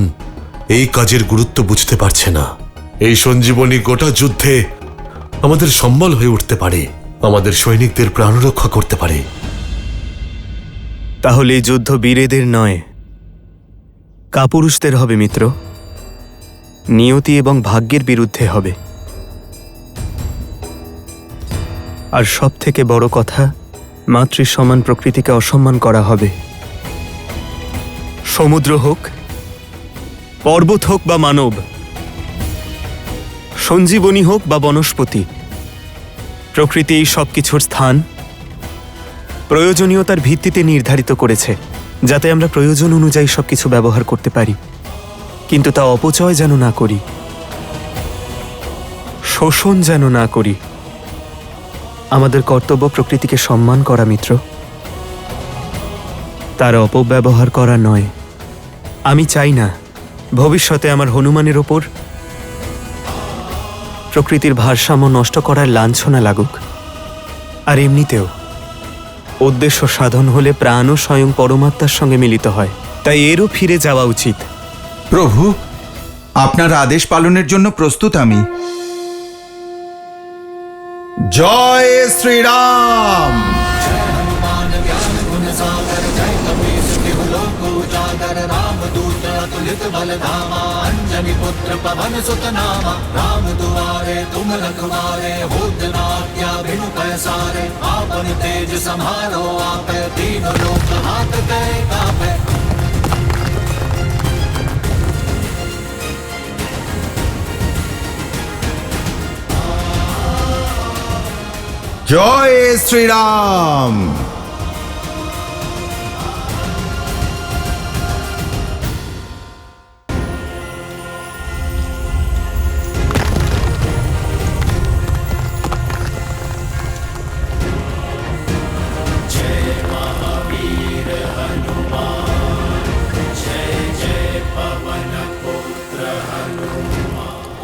এই কাজের গুরুত্ব বুঝতে পারছে না। এই সঞ্জীবনী গোটা যুদ্ধে আমাদের সম্বল হয়ে উঠতে পারে, আমাদের সৈনিকদের প্রাণ রক্ষা করতে পারে। তাহলে এই যুদ্ধ বীরেদের নয়, কাপুরুষদের হবে মিত্র। নিয়তি এবং ভাগ্যের বিরুদ্ধে হবে। আর সব থেকে বড় কথা, মাতৃ সমান প্রকৃতিকে অসম্মান করা হবে। সমুদ্র হোক, পর্বত হোক বা মানব, সঞ্জীবনী হোক বা বনস্পতি, প্রকৃতি এই সবকিছুর স্থান প্রয়োজনীয়তার ভিত্তিতে নির্ধারিত করেছে, যাতে আমরা প্রয়োজন অনুযায়ী সবকিছু ব্যবহার করতে পারি। কিন্তু তা অপচয় যেন না করি, শোষণ যেন না করি। আমাদের কর্তব্য প্রকৃতিকে সম্মান করা মিত্র, তার অপব্যবহার করা নয়। আমি চাই না ভবিষ্যতে আমার হনুমানের ওপর প্রকৃতির ভারসাম্য নষ্ট করার লাঞ্ছনা লাগুক। আর এমনিতেও উদ্দেশ্য সাধন হলে প্রাণও স্বয়ং পরমাত্মার সঙ্গে মিলিত হয়, তাই এরও ফিরে যাওয়া উচিত। প্রভু, আপনার আদেশ পালনের জন্য প্রস্তুত আমি। জয় শ্রীরাম। पुत्र पवन सुत नामा, राम दुआरे तुम रखवारे, होत न आज्ञा बिनु पैसारे, आपन तेज सम्हारो आपे, तीनों लोक हाथ पे कापे। জয় শ্রীরাম।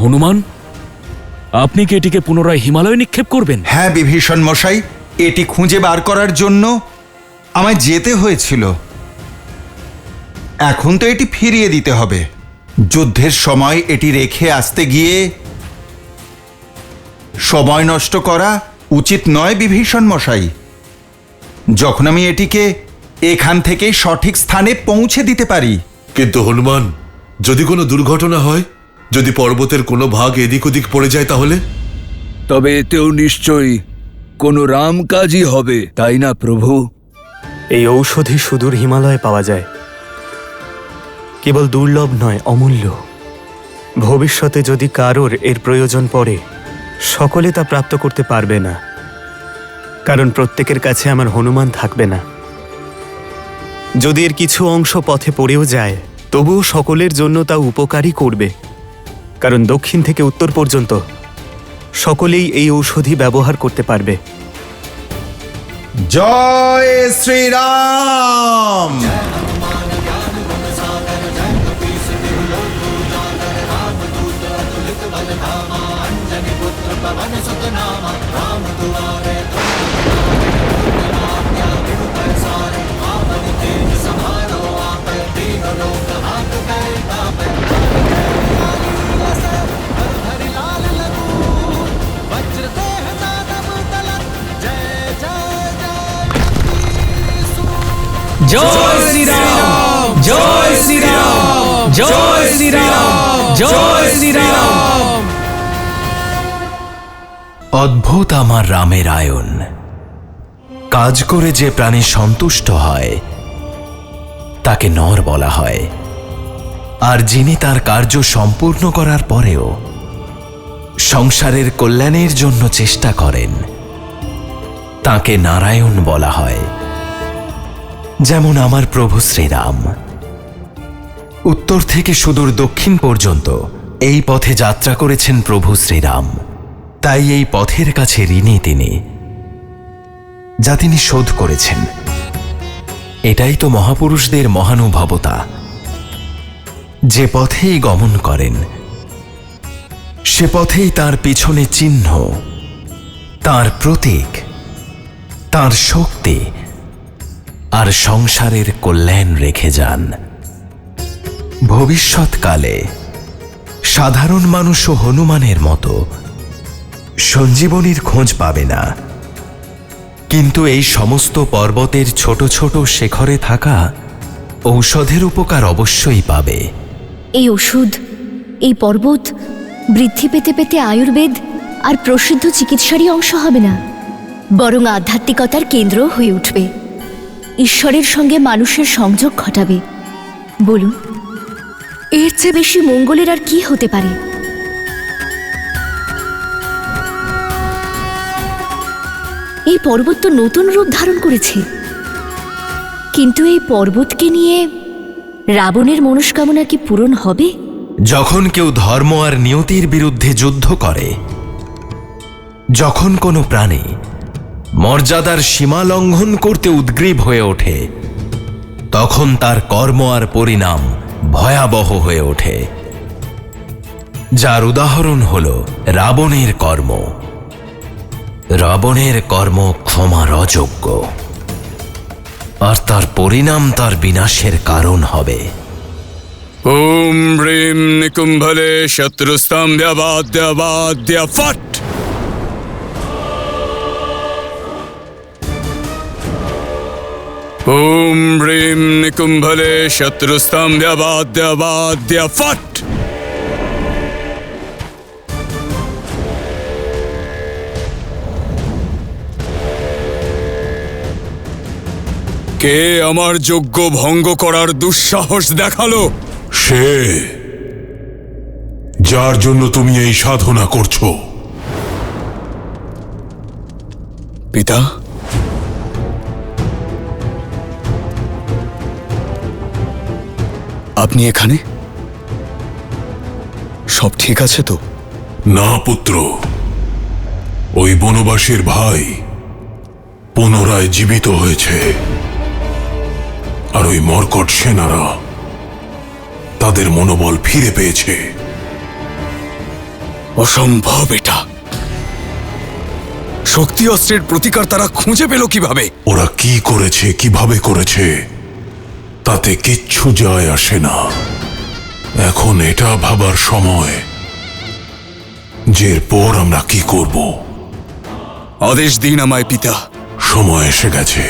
হনুমান, আপনি কি এটিকে পুনরায় হিমালয়ে নিক্ষেপ করবেন? হ্যাঁ বিভীষণ মশাই, এটি খুঁজে বার করার জন্য আমায় যেতে হয়েছিল। এখন তো এটি ফিরিয়ে দিতে হবে। যুদ্ধের সময় এটি রেখে আসতে গিয়ে সময় নষ্ট করা উচিত নয় বিভীষণ মশাই। যখন আমি এটিকে এখান থেকে সঠিক স্থানে পৌঁছে দিতে পারি। কিন্তু হনুমান, যদি কোনো দুর্ঘটনা হয়, যদি পর্বতের কোনো ভাগ এদিক ওদিক পড়ে যায় তাহলে? তবে এতেও নিশ্চয়ই কোনো রাম কাজই হবে, তাই না প্রভু? এই ঔষধি সুদূর হিমালয়ে পাওয়া যায়, কেবল দুর্লভ নয়, অমূল্য। ভবিষ্যতে যদি কারোর এর প্রয়োজন পড়ে, সকলে তা প্রাপ্ত করতে পারবে না, কারণ প্রত্যেকের কাছে আমার হনুমান থাকবে না। যদি এর কিছু অংশ পথে পড়েও যায়, তবুও সকলের জন্য তা উপকারী করবে, কারণ দক্ষিণ থেকে উত্তর পর্যন্ত সকলেই এই ঔষধি ব্যবহার করতে পারবে। জয় শ্রীরাম। জয় শ্রীরাম, জয় শ্রীরাম, জয় শ্রীরাম, জয় শ্রীরাম। অদ্ভুত আমার রামের আয়ন। কাজ করে যে প্রাণী সন্তুষ্ট হয় তাকে নর বলা হয়, আর যিনি তার কার্য সম্পূর্ণ করার পরেও সংসারের কল্যাণের জন্য চেষ্টা করেন তাকে নারায়ণ বলা হয়। যেমন আমার প্রভু শ্রীরাম উত্তর থেকে সুদূর দক্ষিণ পর্যন্ত এই পথে যাত্রা করেছেন প্রভু শ্রীরাম, তাই এই পথের কাছে ঋণী তিনি, যা তিনি শোধ করেছেন। এটাই তো মহাপুরুষদের মহানুভবতা। যে পথেই গমন করেন সে পথেই তার পিছনে চিহ্ন, তার প্রতীক, তার শক্তি আর সংসারের কল্যাণ রেখে যান। ভবিষ্যৎকালে সাধারণ মানুষও হনুমানের মতো সঞ্জীবনীর খোঁজ পাবে না, কিন্তু এই সমস্ত পর্বতের ছোট ছোট শেখরে থাকা ঔষধের উপকার অবশ্যই পাবে। এই ওষুধ, এই পর্বত বৃদ্ধি পেতে পেতে আয়ুর্বেদ আর প্রসিদ্ধ চিকিৎসারই অংশ হবে না, বরং আধ্যাত্মিকতার কেন্দ্র হয়ে উঠবে, ঈশ্বরের সঙ্গে মানুষের সংযোগ ঘটাবে। বলুন, এর চেয়ে বেশি মঙ্গলের আর কি হতে পারে? এই পর্বত তো নতুন রূপ ধারণ করেছে, কিন্তু এই পর্বতকে নিয়ে রাবণের মনস্কামনা কি পূরণ হবে? যখন কেউ ধর্ম আর নিয়তির বিরুদ্ধে যুদ্ধ করে, যখন কোনো প্রাণী মর্যাদার সীমা লঙ্ঘন করতে উদ্গ্রীব হয়ে ওঠে, তখন তার কর্ম আর পরিণাম ভয়াবহ হয়ে ওঠে। যার উদাহরণ হল রাবণের কর্ম। রাবণের কর্ম ক্ষমার অযোগ্য, আর তার পরিণাম তার বিনাশের কারণ হবে। ওম হ্রিম নিকুম্ভলে শত্রুস্তম্ভ্যবাদ্য ফট। ওম হ্রিম নিকুম্ভলে শত্রুস্তম্ভ্যবাদ্য ফট। কে আমার যজ্ঞ ভঙ্গ করার দুঃসাহস দেখালো? সে যার জন্য তুমি এই সাধনা করছো। পিতা, আপনি এখানে? সব ঠিক আছে তো? না পুত্র, ওই বনবাসীর ভাই পুনরায় জীবিত হয়েছে, আর ওই মর্কট সেনারা তাদের মনোবল ফিরে পেয়েছে। অসম্ভব এটা। শক্তি অস্ত্রের প্রতিকার তারা খুঁজে পেল কিভাবে? ওরা কি করেছে, কিভাবে করেছে, তাতে কিচ্ছু যায় আসে না। এখন এটা ভাবার সময় যে এরপর আমরা কি করব। আদেশ দিন আমায় পিতা। সময় এসে গেছে।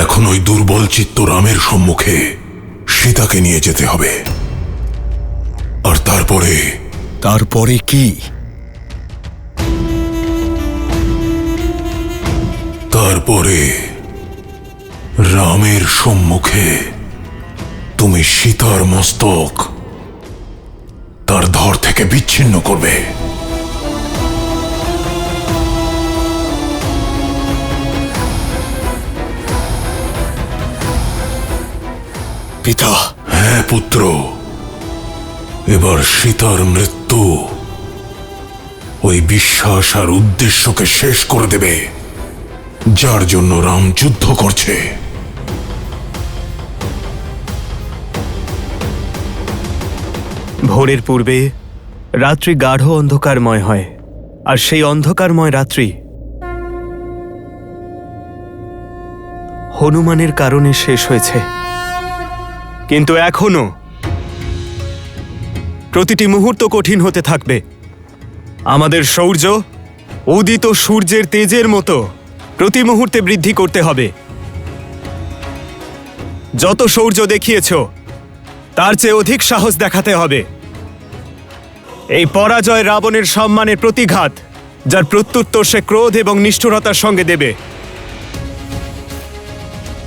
এখন ওই দুর্বল চিত্ত রামের সম্মুখে সীতাকে নিয়ে যেতে হবে। আর তারপরে কি? তারপরে রামের সম্মুখে তুমি সীতার মস্তক তার ধর থেকে বিচ্ছিন্ন করবে। পিতা। হ্যাঁ পুত্র, এবার সীতার মৃত্যু ওই বিশ্বাস আর উদ্দেশ্যকে শেষ করে দেবে যার জন্য রাম যুদ্ধ করছে। ভোরের পূর্বে রাত্রি গাঢ় অন্ধকারময় হয়, আর সেই অন্ধকারময় রাত্রি হনুমানের কারণে শেষ হয়েছে। কিন্তু এখনো প্রতিটি মুহূর্ত কঠিন হতে থাকবে। আমাদের শৌর্য উদিত সূর্যের তেজের মতো প্রতি মুহূর্তে বৃদ্ধি করতে হবে। যত শৌর্য দেখিয়েছ তার চেয়ে অধিক সাহস দেখাতে হবে। এই পরাজয় রাবণের সম্মানের প্রতিঘাত, যার প্রত্যুত্তর সে ক্রোধ এবং নিষ্ঠুরতার সঙ্গে দেবে।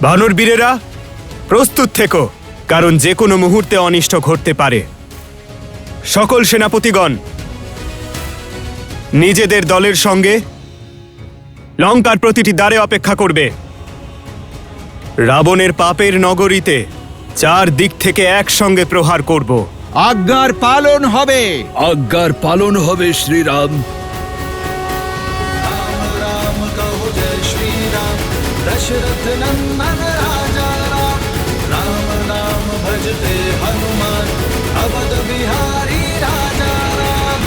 বানর বীরেরা প্রস্তুত থেকো, কারণ যে কোনো মুহূর্তে অনিষ্ট ঘটতে পারে। সকল সেনাপতিগণ নিজেদের দলের সঙ্গে লঙ্কার প্রতিটি দ্বারে অপেক্ষা করবে। রাবণের পাপের নগরীতে চার দিক থেকে একসঙ্গে প্রহার করব। আজ্ঞার পালন হবে। আজ্ঞার পালন হবে শ্রীরাম। राम कहो जय श्री राम, दशरथ नंदन राजा राम। राम नाम भजते हनुमान, अवध बिहारी राजा राम।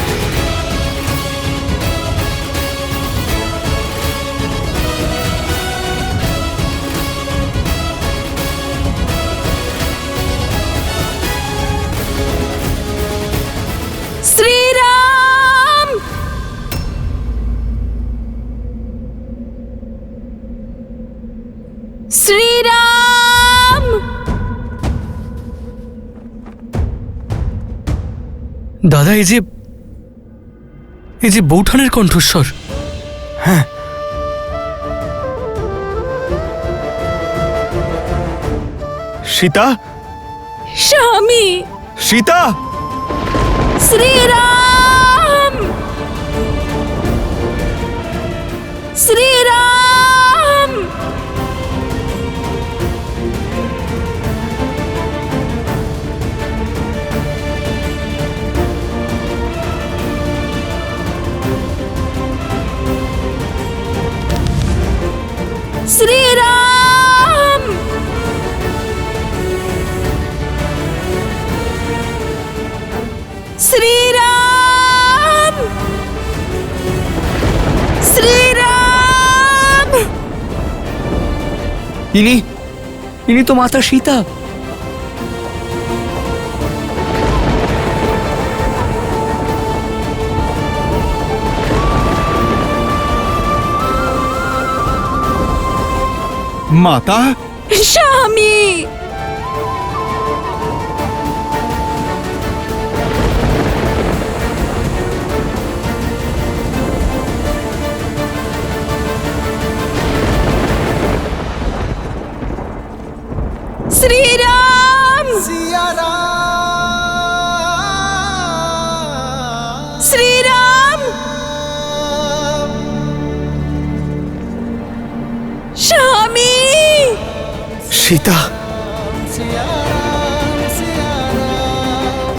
শ্রীরাম! শ্রীরাম! দাদা, এই যে বৌঠানের কণ্ঠস্বর। হ্যাঁ, সীতা, স্বামী! সীতা! শ্রীরাম! শ্রীরাম! শ্রীরাম! শ্রীরাম! শ্রীরাম! ইনি তো মাতা সীতা। মাতা! স্বামী! শ্রীরাম! सिया শ্রীরাম! স্বামী! সীতা! सिया राम, सिया राम,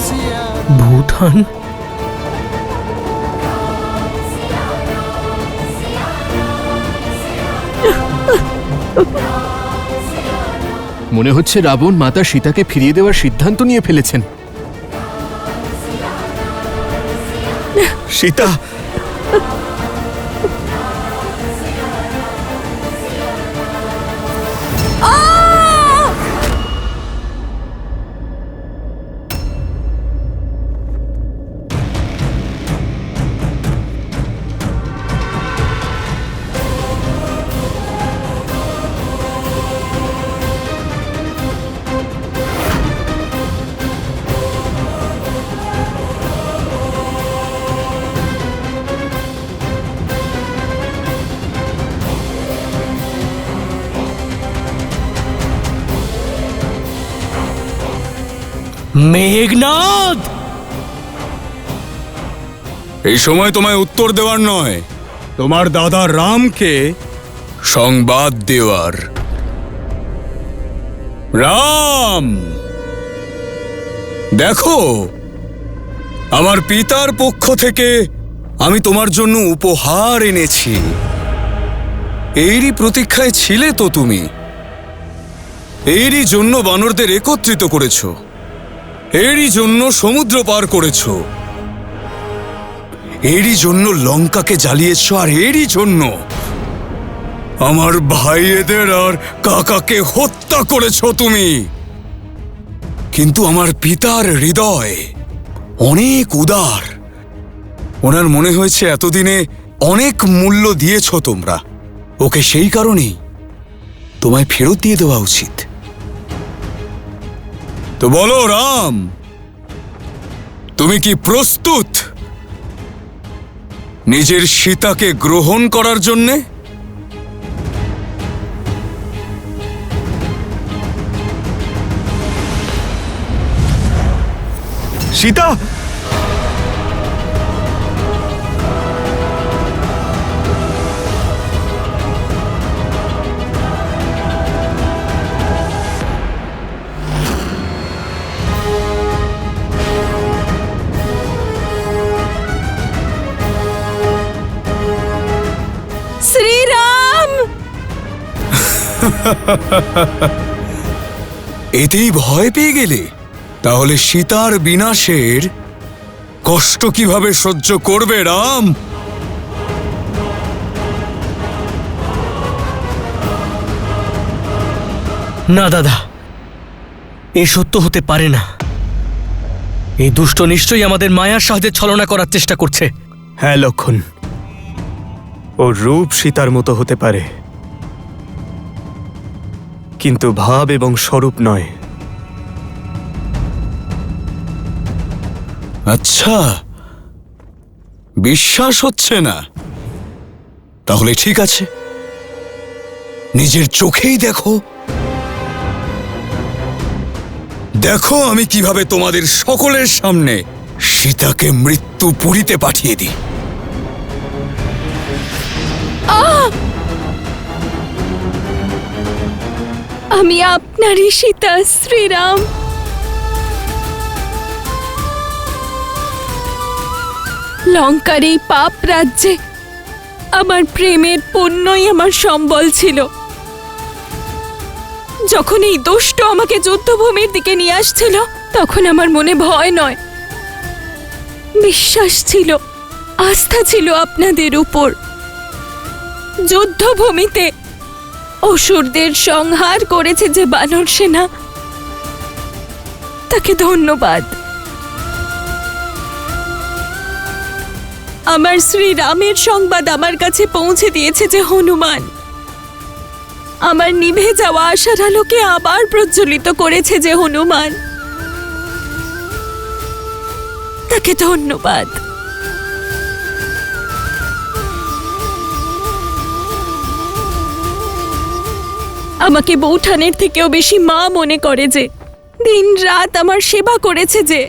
सिया ভূটান? মনে হচ্ছে রাবণ মাতা সীতাকে ফিরিয়ে দেওয়ার সিদ্ধান্ত নিয়ে ফেলেছেন। সীতা, মেঘনাদ, এই সময় তোমায় উত্তর দেওয়ার নয়, তোমার দাদা রামকে সংবাদ দেওয়ার। রাম, দেখো, আমার পিতার পক্ষ থেকে আমি তোমার জন্য উপহার এনেছি। এরই প্রতীক্ষায় ছিলে তো তুমি। এরই জন্য বানরদের একত্রিত করেছো, এরই জন্য সমুদ্র পার করেছ, এরই জন্য লঙ্কাকে জ্বালিয়েছ, আর এরই জন্য আমার ভাইয়েদের আর কাকাকে হত্যা করেছ তুমি। কিন্তু আমার পিতার হৃদয় অনেক উদার। ওনার মনে হয়েছে এতদিনে অনেক মূল্য দিয়েছ তোমরা, ওকে সেই কারণেই তোমায় ফেরত দিয়ে দেওয়া উচিত। তো বলো রাম, তুমি কি প্রস্তুত নিজের সীতাকে গ্রহণ করার জন্যে? সীতা, শ্রীরাম! এতেই ভয় পেয়ে গেলে? তাহলে সীতার বিনাশের কষ্ট কিভাবে সহ্য করবে রাম? না দাদা, এ সত্য হতে পারে না। এই দুষ্ট নিশ্চয়ই আমাদের মায়ার সাহায্যে ছলনা করার চেষ্টা করছে। হ্যাঁ লক্ষণ, ওর রূপ সীতার মতো হতে পারে, কিন্তু ভাব এবং স্বরূপ নয়। আচ্ছা, বিশ্বাস হচ্ছে না? তাহলে ঠিক আছে, নিজের চোখেই দেখো। দেখো আমি কিভাবে তোমাদের সকলের সামনে সীতাকে মৃত্যু পুরীতে পাঠিয়ে দিই। আমি আপনারই সীতা, শ্রীরাম। লঙ্কার এই পাপ রাজ্যে আমার প্রেমের পুণ্যই আমার সম্বল ছিল। যখন এই দুষ্ট আমাকে যুদ্ধভূমির দিকে নিয়ে আসছিল, তখন আমার মনে ভয় নয়, বিশ্বাস ছিল, আস্থা ছিল আপনাদের উপর। যুদ্ধভূমিতে অসুরদের সংহার করেছে যে বানর সেনা, তাকে ধন্যবাদ। আমার শ্রীরামের সংবাদ আমার কাছে পৌঁছে দিয়েছে যে হনুমান আমার নিভে যাওয়া আশার আলোকে আবার প্রজ্বলিত করেছে যে হনুমান, তাকে ধন্যবাদ। আমাকে বৌঠানের থেকেও বেশি মা মনে করে যে, দিন রাত আমার সেবা করেছে যে,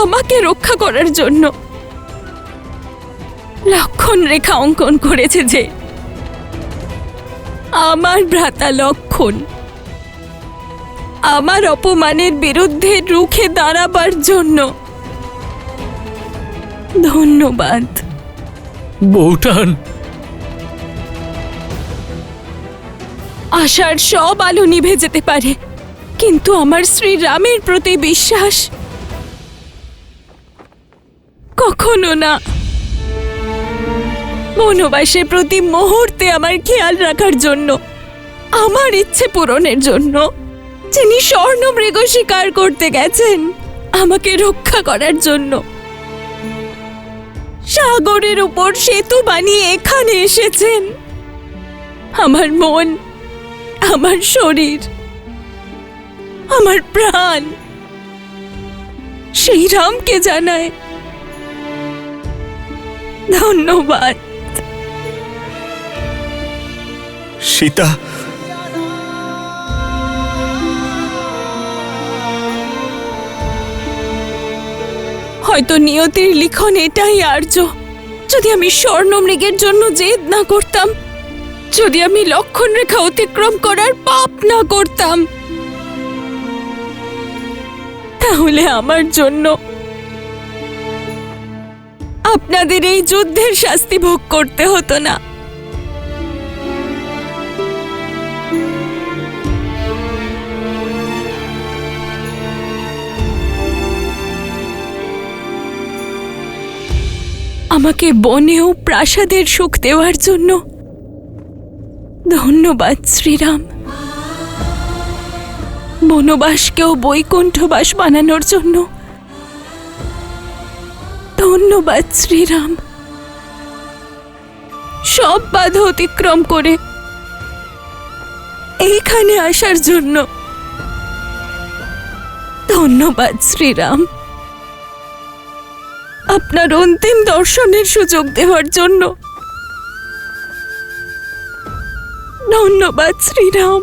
আমাকে রক্ষা করার জন্য লক্ষণ রেখা অঙ্কন করেছে যে, আমার ভ্রাতা লক্ষণ আমার অপমানের বিরুদ্ধে রুখে দাঁড়াবার জন্য ধন্যবাদ। বৌঠান, আশার সব আলো নিভে যেতে পারে, কিন্তু আমার শ্রীরামের প্রতি বিশ্বাস কখনো না। বনবাসে প্রতি মুহূর্তে আমার খেয়াল রাখার জন্য, আমার ইচ্ছে পূরণের জন্য যিনি স্বর্ণমৃগ শিকার করতে গেছেন, আমাকে রক্ষা করার জন্য সাগরের উপর সেতু বানিয়ে এখানে এসেছেন। আমার মন, আমার শরীর, আমার প্রাণ সেই রামকে জানায় ধন্যবাদ। সীতা, হয়তো নিয়তির লিখন এটাই আর্য। যদি আমি স্বর্ণমৃগের জন্য জেদ না করতাম, যদি আমি লক্ষণ রেখা অতিক্রম করার পাপ না করতাম, তাহলে আমার জন্য আপনাদের এই যুদ্ধের শাস্তি ভোগ করতে হতো না। আমাকে বনেও প্রাসাদের সুখ দেওয়ার জন্য ধন্যবাদ শ্রীরাম। বনবাসকেও বৈকুণ্ঠবাস বানানোর জন্য ধন্যবাদ শ্রীরাম। সব বাধা অতিক্রম করে এইখানে আসার জন্য ধন্যবাদ শ্রীরাম। আপনার অন্তিম দর্শনের সুযোগ দেওয়ার জন্য ধন্যবাদ শ্রীরাম।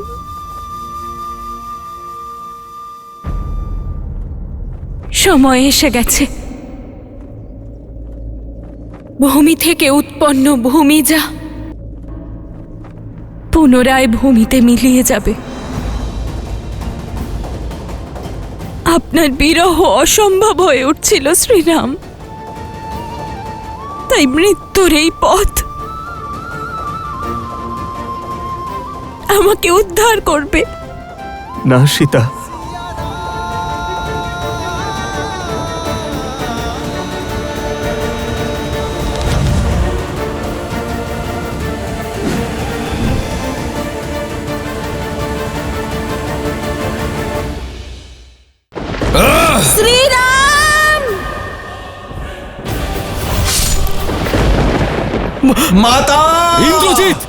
সময় এসে গেছে। ভূমি থেকে উৎপন্ন ভূমিজা পুনরায় ভূমিতে মিলিয়ে যাবে। আপনার বিরহ অসম্ভব হয়ে উঠছিল শ্রীরাম, তাই মৃত্যুর এই পথ আমাকে উদ্ধার করবে। না সীতা, শ্রীরাম! মাতা! ইন্দ্রজিৎ!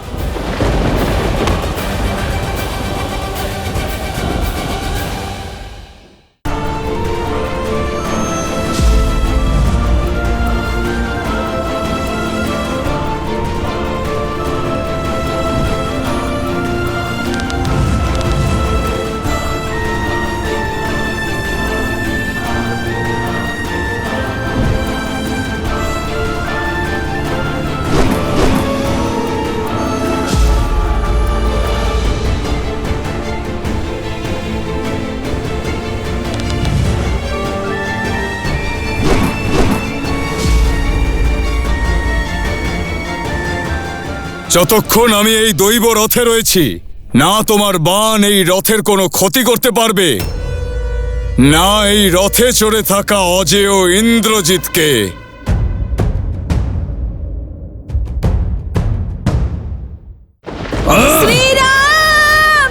যতক্ষণ আমি এই দৈব রথে রয়েছি, না তোমার বাণ এই রথের কোনো ক্ষতি করতে পারবে, না এই রথে চড়ে থাকা অজেয় ইন্দ্রজিৎকে। শ্রীরাম!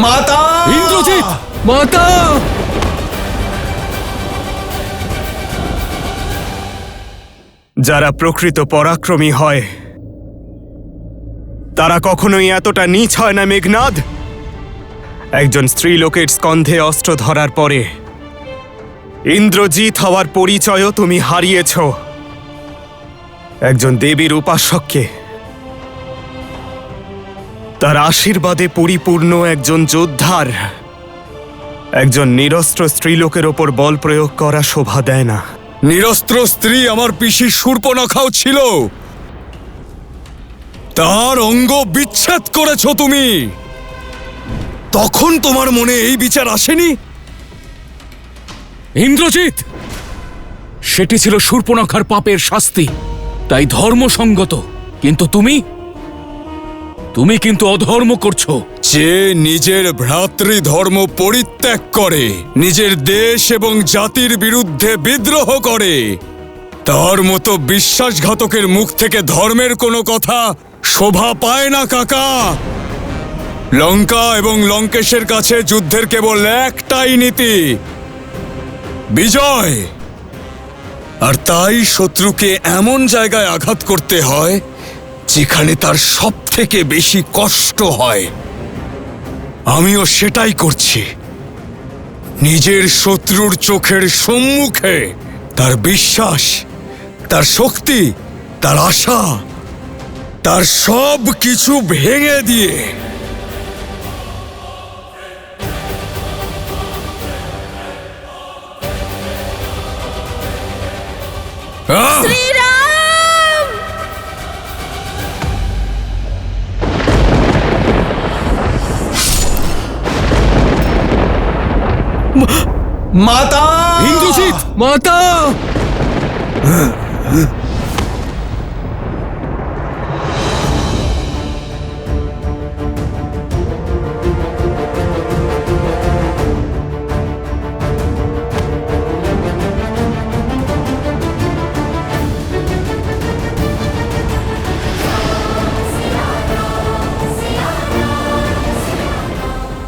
মাতা! ইন্দ্রজিৎ! মাতা! যারা প্রকৃত পরাক্রমী হয় তারা কখনোই এতটা নীচ হয় না মেঘনাদ। একজন স্ত্রীলোকের স্কন্ধে অস্ত্র ধরার পরে ইন্দ্রজিৎ হওয়ার পরিচয়ও তুমি হারিয়েছ। একজন দেবীর উপাসককে তার আশীর্বাদে পরিপূর্ণ একজন যোদ্ধার একজন নিরস্ত্র স্ত্রীলোকের ওপর বল প্রয়োগ করা শোভা দেয় না। নিরস্ত্র স্ত্রী আমার পিসি শূর্পণখাও ছিল, তার অঙ্গ বিচ্ছেদ করেছ তুমি। তখন তোমার মনে এই বিচার আসেনি? ইন্দ্রজিৎ! সেটি ছিল শূর্পণখার পাপের শাস্তি। তাই ধর্মসঙ্গত। কিন্তু তুমি তুমি কিন্তু অধর্ম করছো। যে নিজের ভ্রাতৃধর্ম পরিত্যাগ করে, নিজের দেশ এবং জাতির বিরুদ্ধে বিদ্রোহ করে, তার মতো বিশ্বাসঘাতকের মুখ থেকে ধর্মের কোনো কথা শোভা পায় না কাকা। লঙ্কা এবং লঙ্কেশের কাছে যুদ্ধের কেবল একটাই নীতি, বিজয়। আর তাই শত্রুকে এমন জায়গায় আঘাত করতে হয় যেখানে তার সব থেকে বেশি কষ্ট হয়। আমিও সেটাই করছি। নিজের শত্রুর চোখের সম্মুখে তার বিশ্বাস, তার শক্তি, তার আশা, তার সব কিছু ভেঙে দিয়ে মাতা! ইন্দ্রজিৎ! মাতা!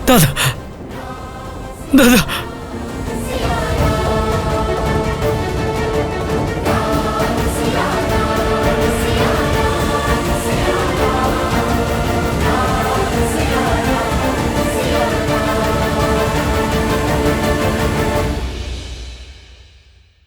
দাদা, দাদা,